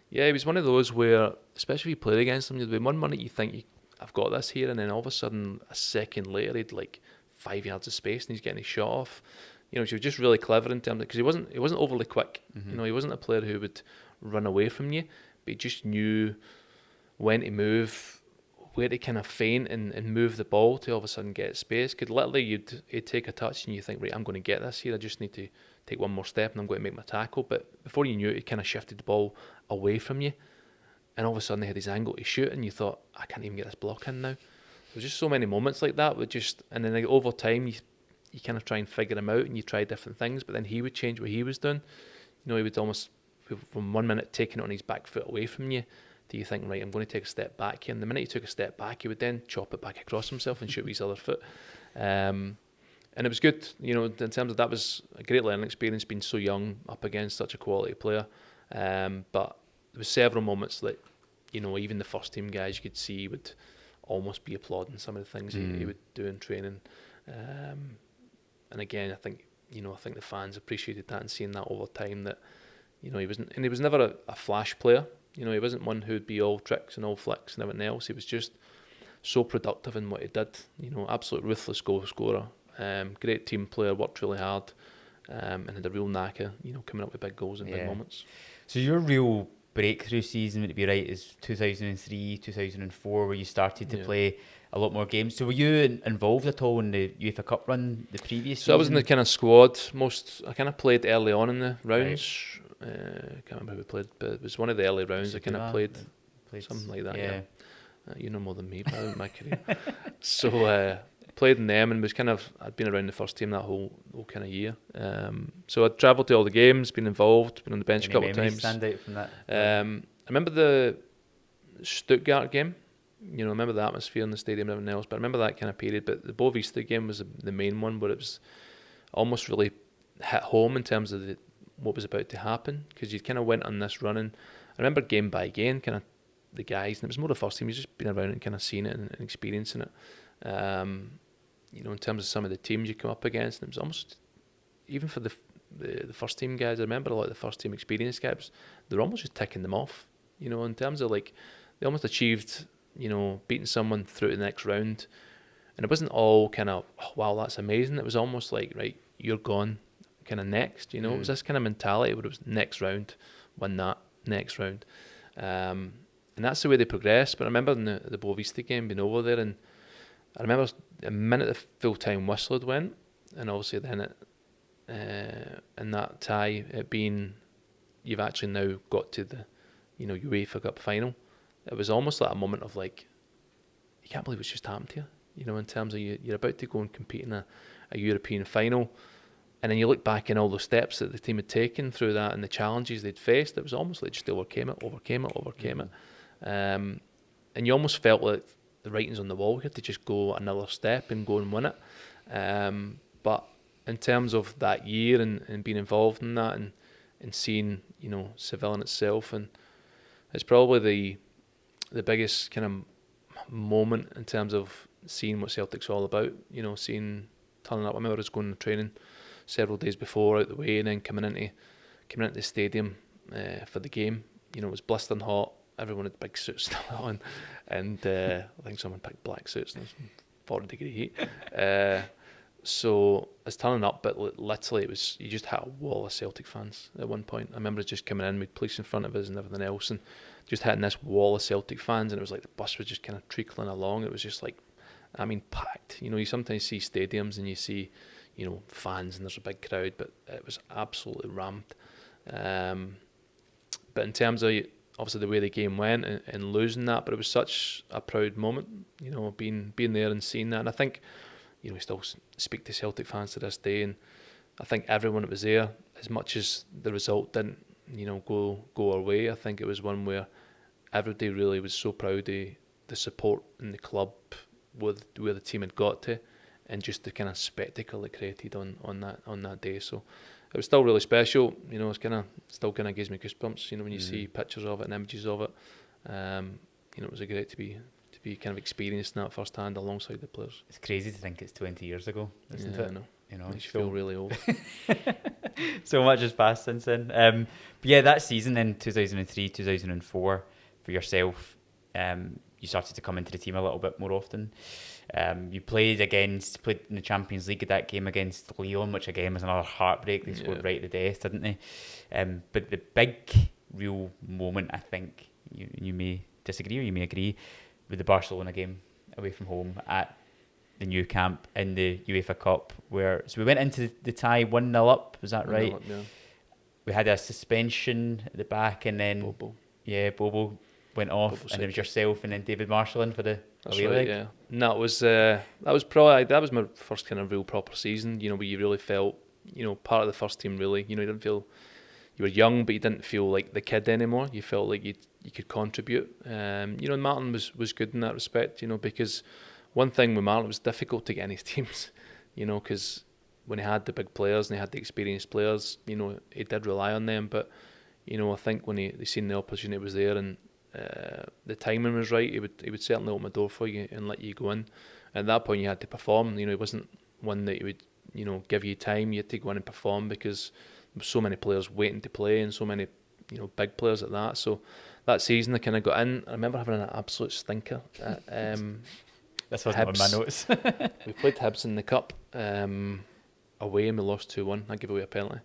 Yeah, he was one of those where, especially if you played against him, there'd be 1 minute you think I've got this here, and then all of a sudden, a second later, he'd like 5 yards of space and he's getting his shot off. He was just really clever in terms of, because he wasn't overly quick. Mm-hmm. He wasn't a player who would run away from you, but he just knew when to move, where to kind of feint and move the ball to all of a sudden get space. Because literally he'd take a touch and you think, right, I'm going to get this here. I just need to take one more step and I'm going to make my tackle. But before you knew it, he kind of shifted the ball away from you. And all of a sudden he had his angle to shoot and you thought, I can't even get this block in now. There's just so many moments like that. And then over time, you kind of try and figure him out and you try different things. But then he would change what he was doing. He would almost, from 1 minute, taking it on his back foot away from you, do you think, right, I'm going to take a step back here. And the minute he took a step back, he would then chop it back across himself and shoot with his other foot. And it was good, in terms of that was a great learning experience, being so young up against such a quality player. But there was several moments that, even the first team guys you could see would almost be applauding some of the things he would do in training. And again, I think the fans appreciated that and seeing that over time that, he was never a flash player. He wasn't one who'd be all tricks and all flicks and everything else. He was just so productive in what he did. Absolute ruthless goal scorer. Great team player, worked really hard, and had a real knack of, coming up with big goals and big moments. So your real breakthrough season, would it be right, is 2003, 2004, where you started to play a lot more games. So were you involved at all in the UEFA Cup run the previous season? So I was in the kind of squad. I kind of played early on in the rounds. I can't remember who we played, but it was one of the early rounds. I kind of played something like that. Yeah. You know more than me about my career. So played in them and I'd been around the first team that whole kind of year. So I'd travelled to all the games, been involved, been on the bench a couple of times. Stand out from that? I remember the Stuttgart game. I remember the atmosphere in the stadium and everything else, but I remember that kind of period. But the Boavista game was the main one where it was almost really hit home in terms of what was about to happen, because you kind of went on this run. And I remember game by game, kind of the guys, and it was more the first team, you just been around and kind of seeing it and experiencing it. In terms of some of the teams you come up against, and it was almost, even for the first team guys, I remember a lot of the first team experienced guys, they're almost just ticking them off, in terms of like, they almost achieved, beating someone through to the next round. And it wasn't all kind of, oh, wow, that's amazing. It was almost like, right, you're gone, kind of next, It was this kind of mentality where it was next round, win that, next round. And that's the way they progressed. But I remember in the Boavista game being over there, and I remember the minute the full-time whistle had went, and obviously then in that tie, it being, you've actually now got to the, UEFA Cup final. It was almost like a moment of like, you can't believe what's just happened to you, in terms of you're about to go and compete in a European final. And then you look back in all the steps that the team had taken through that and the challenges they'd faced, it was almost like just overcame it. And you almost felt like the writing's on the wall. You had to just go another step and go and win it. But in terms of that year and being involved in that and seeing, Seville in itself, and it's probably the biggest kind of moment in terms of seeing what Celtic's all about. Turning up. I remember I was going to training several days before out the way, and then coming into the stadium for the game. It was blistering hot. Everyone had big suits still on, and I think someone picked black suits and it was 40-degree heat. So I was turning up, but literally it was, you just had a wall of Celtic fans at one point. I remember just coming in with police in front of us and everything else, and just hitting this wall of Celtic fans, and it was like the bus was just kind of trickling along. It was just like, packed. You sometimes see stadiums and you see, fans and there's a big crowd, but it was absolutely rammed. But in terms of obviously the way the game went and losing that, but it was such a proud moment, being there and seeing that. And I think, we still speak to Celtic fans to this day, and I think everyone that was there, as much as the result didn't, go our way, I think it was one where everybody really was so proud of the support in the club with where the team had got to, and just the kind of spectacle it created on that day. So it was still really special. You know, it's still kind of gives me goosebumps. You know, when you see pictures of it and images of it. You know, it was great to be kind of experiencing that firsthand alongside the players. It's crazy to think it's 20 years ago, isn't it? I know. You know, Makes you feel really old. So much has passed since then. But yeah, that season in 2003, 2004, for yourself, you started to come into the team a little bit more often. You played in the Champions League at that game against Lyon, which again was another heartbreak. They scored right to death, didn't they? But the big, real moment, I think, you may disagree or you may agree, with the Barcelona game away from home at the new camp in the UEFA Cup, so we went into the tie 1-0 up, was that right? Up, yeah. We had a suspension at the back, and then Bobo went off, and it was yourself and then David Marshall in for the away leg. Yeah. And that was my first kind of real proper season, you know, where you really felt, you know, part of the first team really. You know, you didn't feel, you were young, but you didn't feel like the kid anymore. You felt like you could contribute. You know, and Martin was good in that respect, you know, because one thing with Martin, it was difficult to get in his teams, you know, because when he had the big players and he had the experienced players, you know, he did rely on them. But, you know, I think when they seen the opportunity was there and the timing was right, he would certainly open the door for you and let you go in. At that point, you had to perform. You know, he wasn't one that he would, you know, give you time. You had to go in and perform because there were so many players waiting to play and so many, you know, big players at that. So that season, I kind of got in. I remember having an absolute stinker at This wasn't on my notes. We played Hibs in the Cup away and we lost 2-1. I gave away a penalty.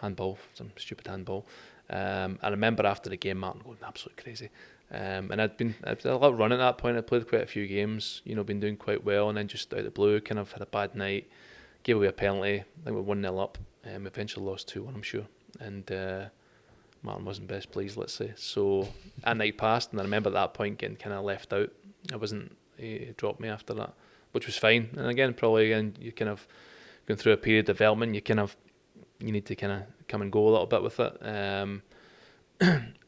Handball, some stupid handball. I remember after the game, Martin going absolutely crazy. And I'd a lot of run at that point. I'd played quite a few games, you know, been doing quite well, and then just out of the blue, kind of had a bad night, gave away a penalty. I think we were 1-0 up. Eventually lost 2-1, I'm sure. And Martin wasn't best pleased, let's say. So that night passed, and I remember at that point getting kind of left out. He dropped me after that, which was fine. And again, you kind of going through a period of development, you need to kind of come and go a little bit with it.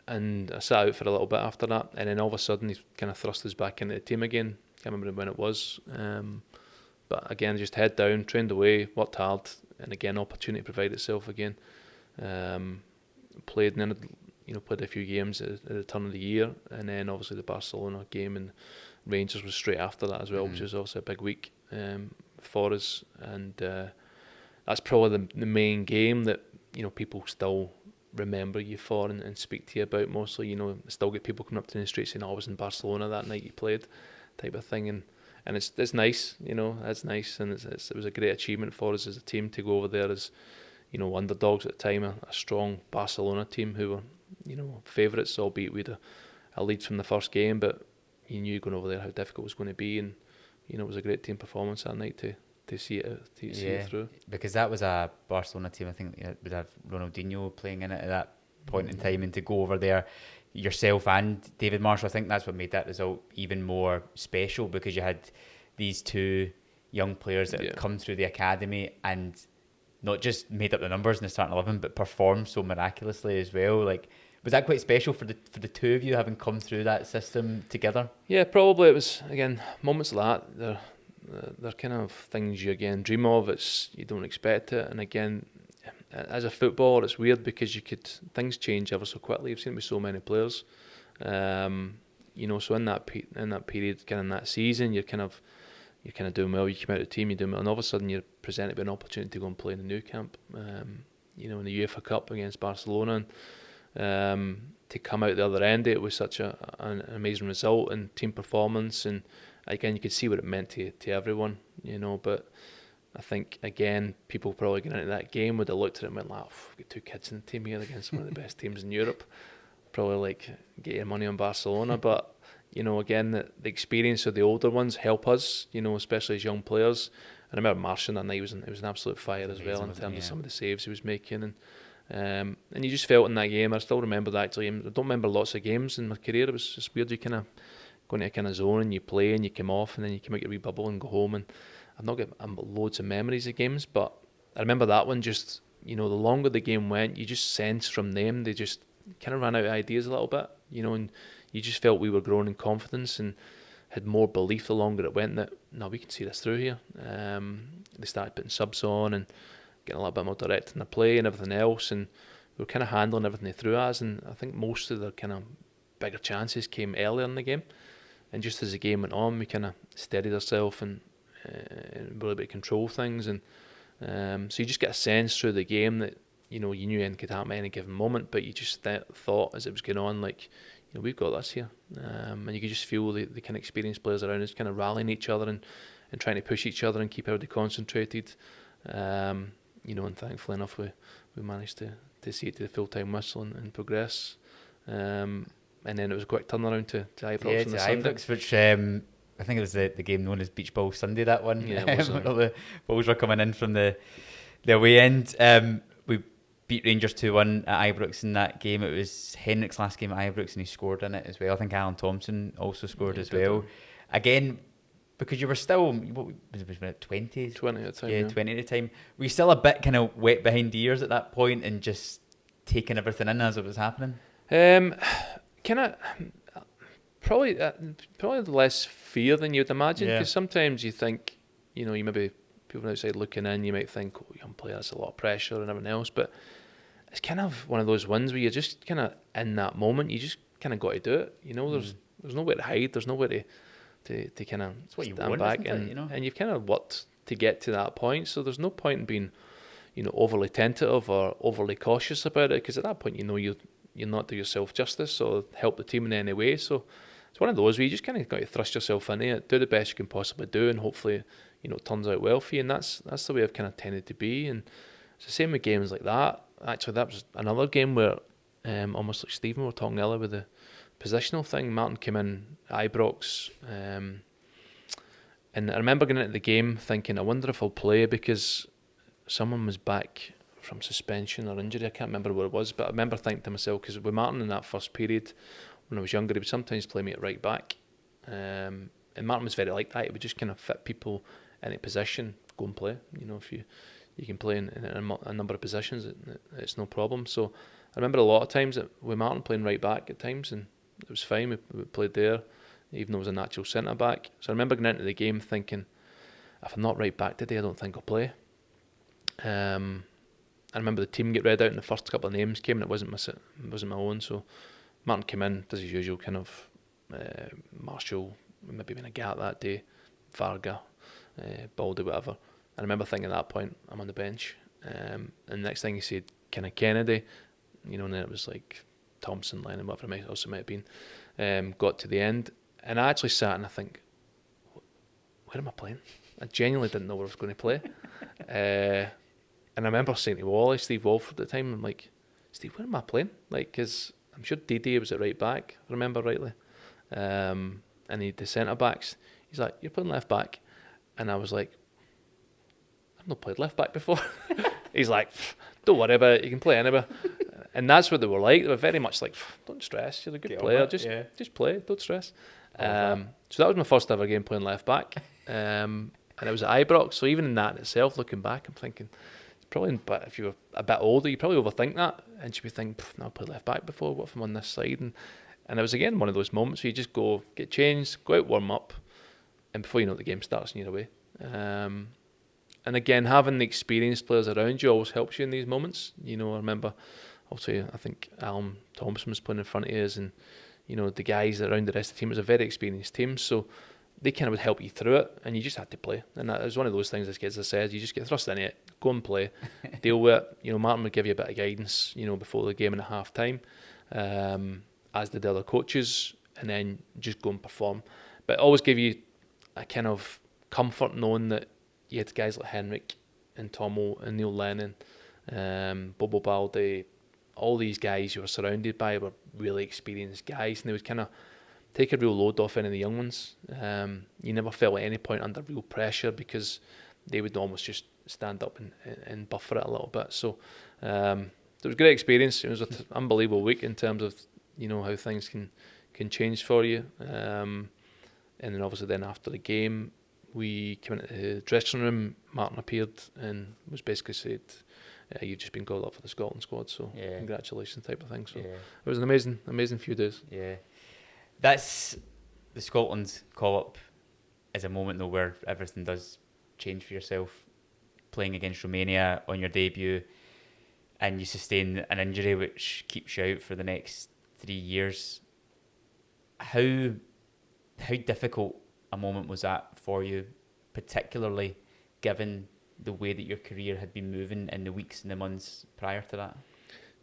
And I sat out for a little bit after that, and then all of a sudden he kind of thrust us back into the team again. Can't remember when it was, but again, just head down, trained away, worked hard, and again, opportunity provided itself again. Played and then, you know, played a few games at the turn of the year, and then obviously the Barcelona game and Rangers was straight after that as well, which was obviously a big week for us, and that's probably the main game that, you know, people still remember you for and speak to you about mostly. You know, still get people coming up to the street saying, "Oh, I was in Barcelona that night you played," type of thing, and it's nice, you know, it's nice, and it was a great achievement for us as a team to go over there as, you know, underdogs at the time, a strong Barcelona team who were, you know, favourites, albeit we had a lead from the first game, but you knew going over there how difficult it was going to be, and, you know, it was a great team performance that night to see it through. Because that was a Barcelona team, I think it would have Ronaldinho playing in it at that point in time, and to go over there, yourself and David Marshall, I think that's what made that result even more special, because you had these two young players that had come through the academy and not just made up the numbers in the starting 11, but performed so miraculously as well. Like, was that quite special for the two of you, having come through that system together? Yeah, probably. It was, again, moments like that. They're kind of things you again dream of. You don't expect it, and again, as a footballer, it's weird because things change ever so quickly. You've seen it with so many players. You know, so in that period, kind of in that season, you're kind of doing well. You come out of the team, you're doing well, and all of a sudden you're presented with an opportunity to go and play in the new camp. You know, in the UEFA Cup against Barcelona. And, to come out the other end, it was such an amazing result and team performance, and again, you could see what it meant to everyone, you know. But I think, again, people probably going into that game would have looked at it and went, like, we've got two kids in the team here against one of the best teams in Europe. Probably like, get your money on Barcelona. But, you know, again, the experience of the older ones help us, you know, especially as young players. And I remember Martian that night, it was an absolute fire as well in terms of some of the saves he was making. And you just felt in that game, I still remember that actually. I don't remember lots of games in my career. It was just weird. You kind of go into a kind of zone and you play and you come off and then you come out your wee bubble and go home. And I've not got loads of memories of games, but I remember that one just, you know, the longer the game went, you just sensed from them, they just kind of ran out of ideas a little bit, you know, and you just felt we were growing in confidence. And had more belief the longer it went that, no, we can see this through here. They started putting subs on and getting a little bit more direct in the play and everything else, and we were kind of handling everything they threw at us, and I think most of their kind of bigger chances came earlier in the game. And just as the game went on, we kind of steadied ourselves and were able to control things. And so you just get a sense through the game that, you know, you knew anything could happen at any given moment, but you just thought as it was going on, like, you know, we've got this here. And you could just feel the kind of experienced players around us kind of rallying each other and trying to push each other and keep everybody concentrated. You know, and thankfully enough, we managed to see it to the full-time whistle and progress. And then it was a quick turnaround to Ibrox on the Sunday. Ibrox, which I think it was the game known as Beach Ball Sunday, that one. Yeah, it was. All the balls were coming in from the away end. We beat Rangers 2-1 at Ibrox in that game. It was Henrik's last game at Ibrox and he scored in it as well. I think Alan Thompson also scored as well. Again, because you were still, what was it, 20? 20 at the time. Yeah, 20 at the time. Were you still a bit kind of wet behind the ears at that point and just taking everything in as it was happening? Kind of probably less fear than you'd imagine, because sometimes you think, you know, you maybe people outside looking in, you might think, oh, young player, that's a lot of pressure and everything else, but it's kind of one of those ones where you're just kind of in that moment, you just kind of got to do it. You know, there's nowhere to hide, there's nowhere to kind of stand back, and you know? And you've kind of worked to get to that point, so there's no point in being, you know, overly tentative or overly cautious about it, because at that point, you know, you're not doing yourself justice or help the team in any way. So it's one of those where you just kind of got to thrust yourself into it, do the best you can possibly do, and hopefully, you know, it turns out well for you. And that's the way I've kind of tended to be. And it's the same with games like that. Actually, that was another game where, almost like Stephen were talking earlier with the positional thing, Martin came in at Ibrox, and I remember going into the game thinking, I wonder if I'll play, because someone was back from suspension or injury. I can't remember what it was, but I remember thinking to myself, because with Martin in that first period, when I was younger, he would sometimes play me at right back. And Martin was very like that. He would just kind of fit people in a position, go and play. You know, if you can play in a number of positions, it's no problem. So I remember a lot of times with Martin playing right back at times, and it was fine. We played there, even though it was a natural centre back. So I remember going into the game thinking, if I'm not right back today, I don't think I'll play. I remember the team get read out and the first couple of names came, and it wasn't my own. So Martin came in, does his usual kind of Marshall, maybe been a gap that day, Varga, Baldy, whatever. And I remember thinking at that point, I'm on the bench. And the next thing he said, kind of Kennedy, you know, and then it was like Thompson, Lennon, whatever it also might have been, got to the end. And I actually sat and I think, where am I playing? I genuinely didn't know where I was going to play. And I remember saying to Steve Walford at the time, I'm like, Steve, where am I playing? Like, because I'm sure Didi was at right back, if I remember rightly. And the centre backs, he's like, you're playing left back. And I was like, I've not played left back before. He's like, don't worry about it, you can play anywhere. And that's what they were like. They were very much like, don't stress, you're a good player, just play, don't stress. So that was my first ever game playing left back. And it was at Ibrox, so even in that in itself, looking back, I'm thinking, probably, but if you were a bit older, you probably overthink that, and you'd be thinking, no, I've played left back before, what if I'm on this side? And it was again one of those moments where you just go, get changed, go out, warm up, and before you know it, the game starts and you're away. And again, having the experienced players around you always helps you in these moments. You know, I remember, also, I think Alan Thompson was playing in front of us, and you know, the guys around the rest of the team, it was a very experienced team, so they kind of would help you through it, and you just had to play. And that was one of those things, as kids have said, you just get thrust in it, go and play, deal with it. You know, Martin would give you a bit of guidance, you know, before the game and at half time, as did the other coaches, and then just go and perform. But always give you a kind of comfort knowing that you had guys like Henrik and Tomo and Neil Lennon, Bobo Baldi, all these guys you were surrounded by were really experienced guys, and they would kind of take a real load off any of the young ones. You never felt at any point under real pressure, because they would almost just stand up and buffer it a little bit. So it was a great experience. It was an unbelievable week in terms of, you know, how things can change for you. And then obviously then after the game, we came into the dressing room, Martin appeared and was basically said, you've just been called up for the Scotland squad, so congratulations type of thing. So it was an amazing few days. Yeah. That's the Scotland call-up is a moment though where everything does change for yourself. Playing against Romania on your debut, and you sustain an injury which keeps you out for the next 3 years. How difficult a moment was that for you, particularly given the way that your career had been moving in the weeks and the months prior to that?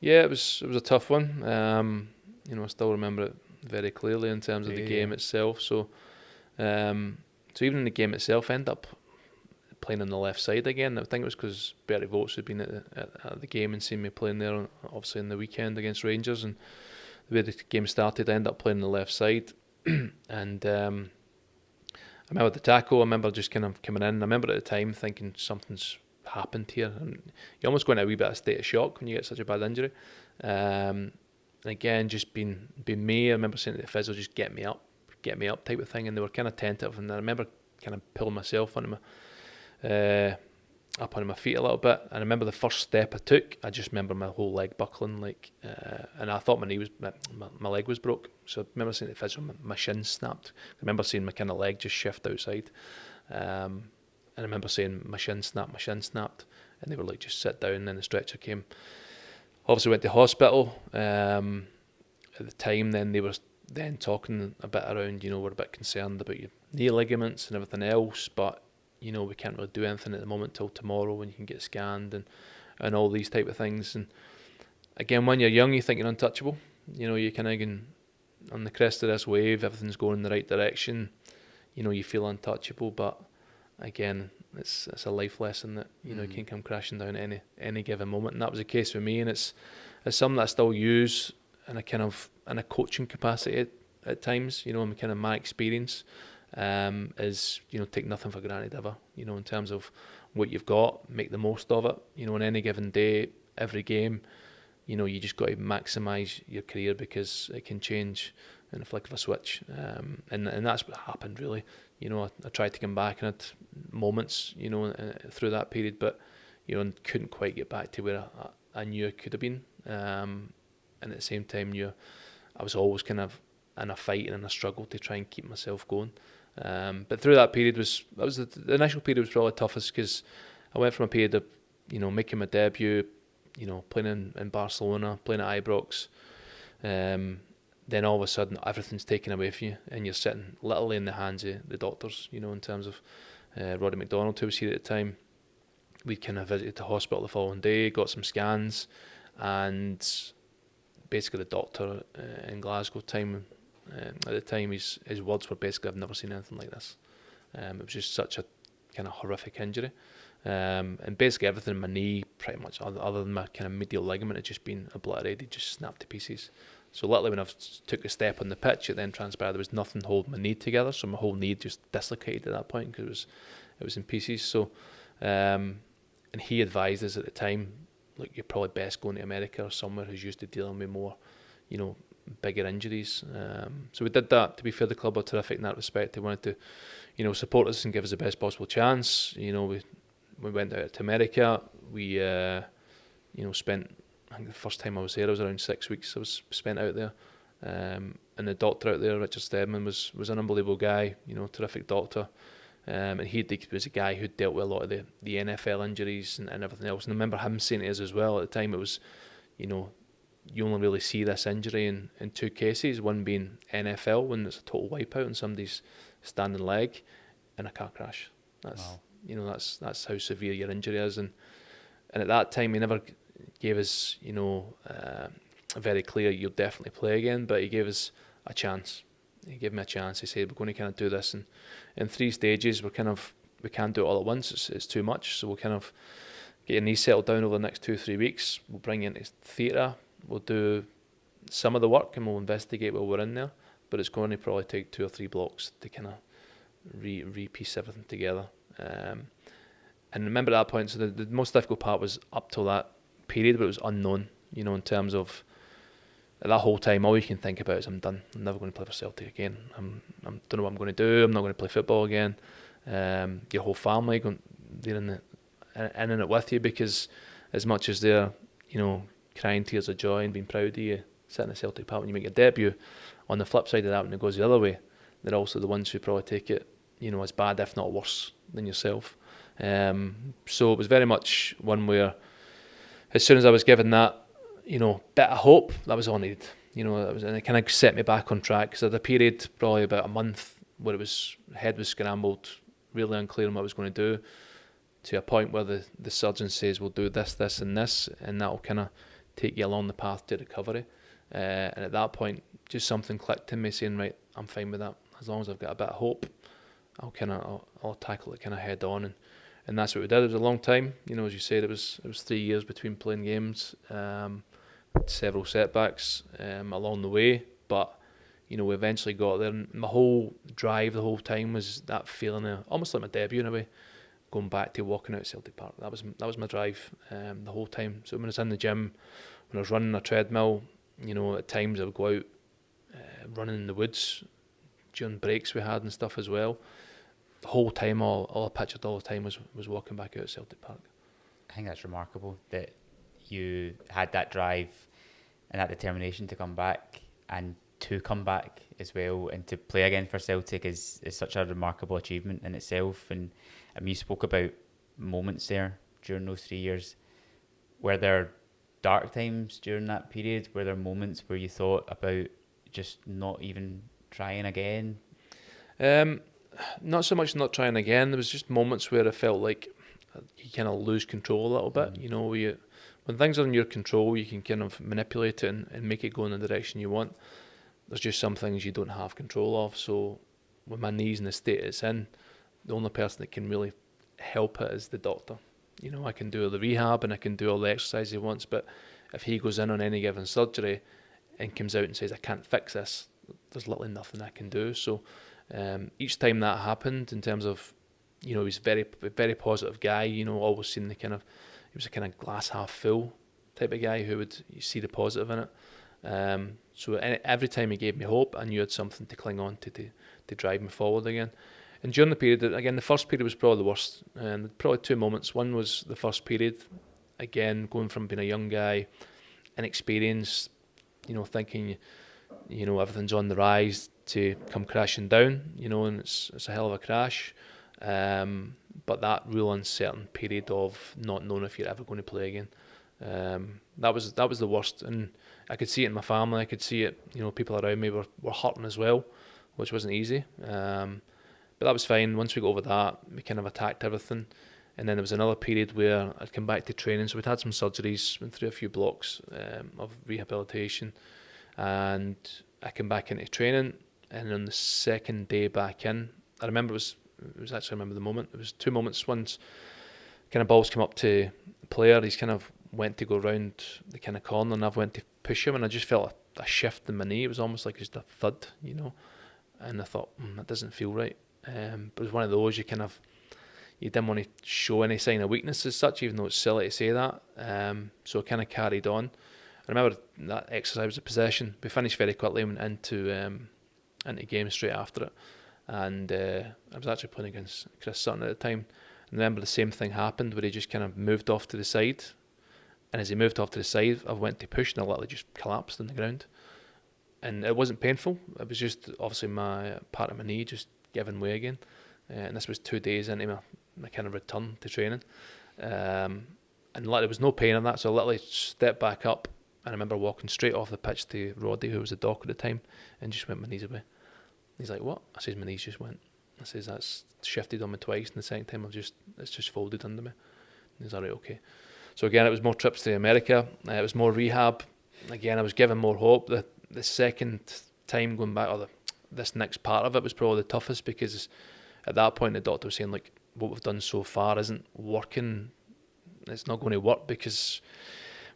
Yeah, it was a tough one. I still remember it very clearly in terms of the game itself. So even in the game itself, I ended up playing on the left side again. I think it was because Bertie Vogts had been at the game and seen me playing there, obviously in the weekend against Rangers, and the way the game started, I ended up playing on the left side. And I remember the tackle, I remember just kind of coming in. I remember at the time thinking something's happened here, and you almost go into a wee bit of state of shock when you get such a bad injury. And again, just being me, I remember saying to the physio, just get me up type of thing, and they were kind of tentative, and I remember kind of pulling myself up on my feet a little bit. And I remember the first step I took, I just remember my whole leg buckling, and I thought my leg was broke. So I remember saying to the physio, my shin snapped. I remember seeing my kind of leg just shift outside, and I remember saying my shin snapped, and they were like, just sit down. And then the stretcher came. Obviously went to hospital. At the time, then they were then talking a bit around, we're a bit concerned about your knee ligaments and everything else, but we can't really do anything at the moment till tomorrow when you can get scanned and all these type of things. And again, when you're young, you think you're untouchable. You kind of on the crest of this wave, everything's going in the right direction. You feel untouchable, but again, it's a life lesson that you can come crashing down at any given moment. And that was the case for me, and it's something that I still use in a coaching capacity at times. In kind of my experience. Is take nothing for granted ever, in terms of what you've got, make the most of it. On any given day, every game, you just got to maximise your career, because it can change in the flick of a switch, and that's what happened really. I tried to come back and had moments through that period, but and couldn't quite get back to where I knew I could have been, and at the same time I was always kind of in a fight and in a struggle to try and keep myself going. But through that period the initial period was probably toughest, because I went from a period of making my debut, playing in Barcelona, playing at Ibrox, then all of a sudden everything's taken away from you, and you're sitting literally in the hands of the doctors. In terms of Roddy McDonald, who was here at the time, we kind of visited the hospital the following day, got some scans, and basically the doctor in Glasgow at the time, his words were basically, I've never seen anything like this. It was just such a kind of horrific injury. And basically everything in my knee, pretty much, other than my kind of medial ligament, had just been obliterated, just snapped to pieces. So literally when I took a step on the pitch, it then transpired there was nothing holding my knee together, so my whole knee just dislocated at that point, because it was in pieces. So, and he advised us at the time, look, you're probably best going to America or somewhere who's used to dealing with more, bigger injuries. So we did that. To be fair, the club were terrific in that respect. They wanted to, support us and give us the best possible chance. We went out to America. We, spent, I think the first time I was there, I was around 6 weeks. I was spent out there. And the doctor out there, Richard Stedman, was an unbelievable guy. Terrific doctor. And he was a guy who dealt with a lot of the NFL injuries and everything else. And I remember him saying to us as well at the time, it was, you only really see this injury in two cases, one being NFL, when it's a total wipeout and somebody's standing leg, and a car crash. That's wow. That's how severe your injury is. And at that time he never gave us, very clear, you'll definitely play again, but he gave us a chance. He gave me a chance. He said, we're going to kind of do this in 3 stages. We can't do it all at once. It's too much. So we'll kind of get your knee settled down over the next 2-3 weeks. We'll bring you into theatre. We'll do some of the work and we'll investigate while we're in there. But it's going to probably take 2 or 3 blocks to kind of re-piece everything together. And remember at that point, so the most difficult part was up till that period, but it was unknown, in terms of at that whole time, all you can think about is I'm done. I'm never going to play for Celtic again. I don't know what I'm going to do. I'm not going to play football again. Your whole family, they're in it with you, because as much as they're, crying tears of joy and being proud of you, sitting in the Celtic Park when you make your debut, on the flip side of that, when it goes the other way, they're also the ones who probably take it, as bad, if not worse, than yourself. So it was very much one where, as soon as I was given that, bit of hope, that was all I needed. And it kind of set me back on track, because I had a period, probably about a month, where head was scrambled, really unclear on what I was going to do, to a point where the surgeon says, we'll do this, this and this, and that will kind of take you along the path to recovery. And at that point, just something clicked in me saying, right, I'm fine with that. As long as I've got a bit of hope, I'll tackle it kind of head on. And that's what we did. It was a long time. As you said, it was 3 years between playing games, several setbacks along the way. But, we eventually got there. And my whole drive the whole time was that feeling of, almost like my debut in a way, going back to walking out at Celtic Park. That was my drive the whole time. So when I was in the gym, when I was running a treadmill, at times I would go out running in the woods during breaks we had and stuff as well. The whole time, all I pictured all the time was walking back out at Celtic Park. I think that's remarkable that you had that drive and that determination to come back, and to come back as well and to play again for Celtic is such a remarkable achievement in itself. And you spoke about moments there during those 3 years. Were there dark times during that period? Were there moments where you thought about just not even trying again? Not so much not trying again. There was just moments where I felt like you kind of lose control a little bit. When things are in your control, you can kind of manipulate it and make it go in the direction you want. There's just some things you don't have control of. So with my knees in the state it's in, the only person that can really help it is the doctor. I can do all the rehab and I can do all the exercise he wants, but if he goes in on any given surgery and comes out and says, I can't fix this, there's literally nothing I can do. So each time that happened, in terms of, he's a very, very positive guy, always seen he was a kind of glass half full type of guy who would see the positive in it. So every time he gave me hope, I knew I had something to cling on to drive me forward again. And during the period, again, the first period was probably the worst. And probably two moments. One was the first period, again, going from being a young guy, inexperienced, thinking, everything's on the rise, to come crashing down, and it's a hell of a crash. But that real uncertain period of not knowing if you're ever going to play again, that was the worst. And I could see it in my family. I could see it, people around me were hurting as well, which wasn't easy. But that was fine. Once we got over that, we kind of attacked everything. And then there was another period where I'd come back to training. So we'd had some surgeries, went through a few blocks of rehabilitation. And I came back into training. And on the second day back in, I remember I remember the moment. It was two moments. One's kind of balls came up to the player. He's kind of went to go round the kind of corner, and I've went to push him, and I just felt a shift in my knee. It was almost like just a thud, And I thought, that doesn't feel right. But it was one of those you didn't want to show any sign of weakness as such, even though it's silly to say that. So I kind of carried on. I remember that exercise was a possession. We finished very quickly and went into games straight after it. And I was actually playing against Chris Sutton at the time. And I remember the same thing happened where he just kind of moved off to the side. And as he moved off to the side, I went to push and I literally just collapsed on the ground. And it wasn't painful. It was just obviously my part of my knee just giving way again. And this was 2 days into my kind of return to training. And there was no pain in that, so I literally stepped back up. And I remember walking straight off the pitch to Roddy, who was the doc at the time, and just went my knees away. He's like, what? I says, my knees just went. I says, that's shifted on me twice, and the second time it's just folded under me. And he's like, right, okay. So again, it was more trips to America. It was more rehab. Again, I was given more hope. The second time going back, this next part of it was probably the toughest, because at that point the doctor was saying, like, what we've done so far isn't working. It's not going to work because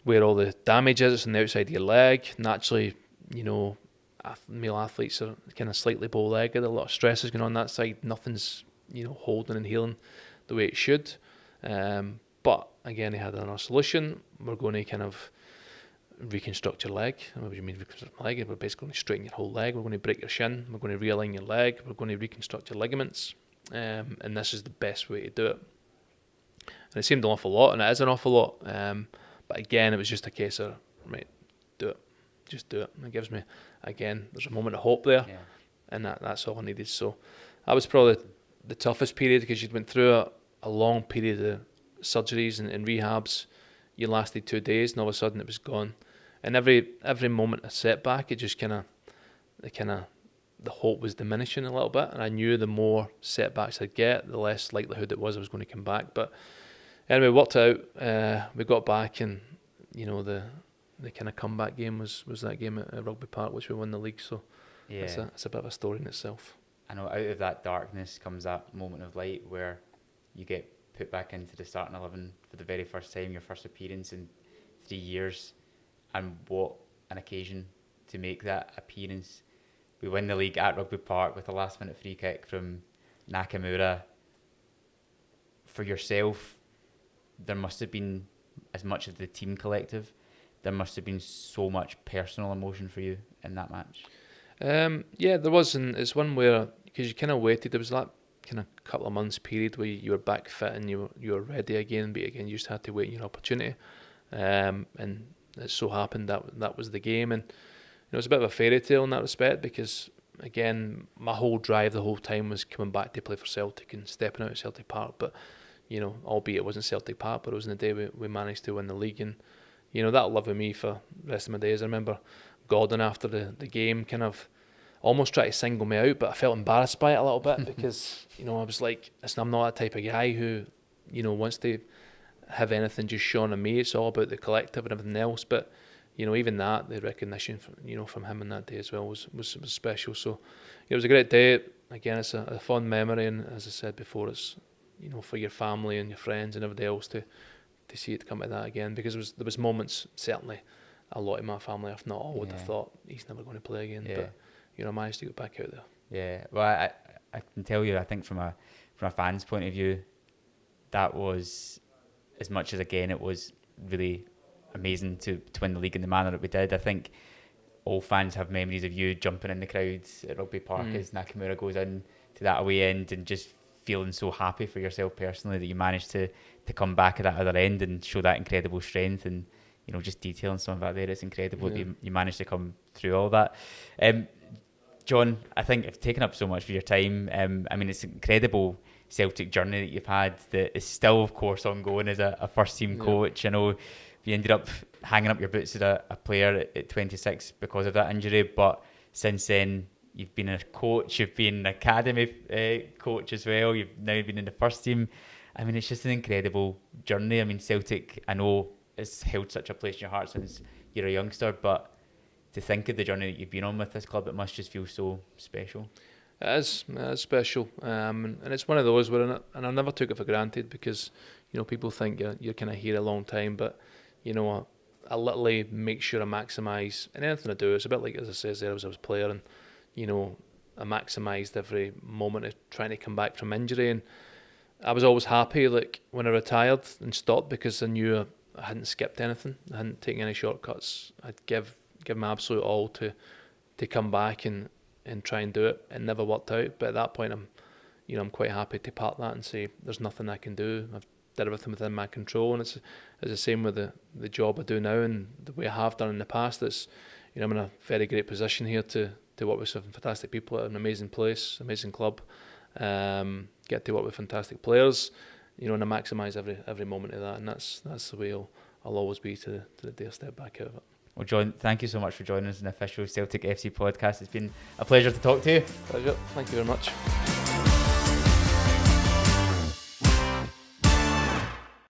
where all the damage is, it's on the outside of your leg. Naturally, male athletes are kind of slightly bow-legged. A lot of stress is going on that side. Nothing's, holding and healing the way it should. But again, he had another solution. We're going to kind of reconstruct your leg. What do you mean reconstruct my leg? We're basically going to straighten your whole leg. We're going to break your shin. We're going to realign your leg. We're going to reconstruct your ligaments. And this is the best way to do it. And it seemed an awful lot, and it is an awful lot. But again, it was just a case of, right, do it. Just do it. And it gives me, again, there's a moment of hope there. Yeah. and that's all I needed. So that was probably the toughest period, because you'd went through a long period of surgeries and rehabs. You lasted 2 days, and all of a sudden it was gone. And every moment of setback, it just the hope was diminishing a little bit, and I knew the more setbacks I'd get, the less likelihood it was I was going to come back. But anyway, it worked out. We got back, and the kind of comeback game was that game at Rugby Park, which we won the league. So Yeah. it's a bit of a story in itself. I know out of that darkness comes that moment of light where you get put back into the starting 11 for the very first time, your first appearance in 3 years, and what an occasion to make that appearance. We win the league at Rugby Park with a last minute free kick from Nakamura. For yourself, there must have been, as much of the team collective, there must have been so much personal emotion for you in that match. Yeah, there was, and it's one where, because you kind of waited, there was that kind of couple of months period where you were back fit and you were ready again, but again you just had to wait your opportunity, and it so happened that was the game. And it was a bit of a fairy tale in that respect, because again my whole drive the whole time was coming back to play for Celtic and stepping out at Celtic Park. But albeit it wasn't Celtic Park, but it was in the day we managed to win the league, and that'll live with me for the rest of my days. I remember Gordon after the game kind of almost tried to single me out, but I felt embarrassed by it a little bit because I was like, listen, I'm not that type of guy who wants to have anything just shone on me. It's all about the collective and everything else. But even that, the recognition from him in that day as well was special. So it was a great day. Again, it's a fond memory, and as I said before, it's for your family and your friends and everybody else to see it come to that again, because there was moments, certainly a lot of my family, if not all, would have thought he's never going to play again. But I managed to get back out there. Yeah, well, I can tell you, I think from a fan's point of view, that was, as much as again it was really amazing to win the league in the manner that we did. I think all fans have memories of you jumping in the crowds at Rugby Park as Nakamura goes in to that away end, and just feeling so happy for yourself personally that you managed to come back at that other end and show that incredible strength. And just detailing some of that there, it's incredible that you managed to come through all that. John, I think I've taken up so much of your time. It's an incredible Celtic journey that you've had that is still, of course, ongoing as a first-team coach. I know you ended up hanging up your boots as a player at 26 because of that injury, but since then you've been a coach, you've been an academy coach as well, you've now been in the first team. It's just an incredible journey. Celtic, I know, has held such a place in your heart since you're a youngster, but to think of the journey that you've been on with this club, it must just feel so special. It is special, and it's one of those where, and I never took it for granted, because people think you're kind of here a long time, but I literally make sure I maximise, and anything I do, it's a bit like, as I said there, I was a player, and I maximised every moment of trying to come back from injury. And I was always happy like when I retired and stopped, because I knew I hadn't skipped anything, I hadn't taken any shortcuts. I'd give my absolute all to come back and try and do it. It never worked out, but at that point I'm quite happy to part that and say there's nothing I can do. I've did everything within my control, and it's the same with the job I do now and the way I have done in the past. It's I'm in a very great position here to work with some fantastic people at an amazing place, amazing club. Get to work with fantastic players, and I maximise every moment of that, and that's the way I'll always be to the day I step back out of it. Well, John, thank you so much for joining us in the official Celtic FC podcast. It's been a pleasure to talk to you. Pleasure. Thank you very much.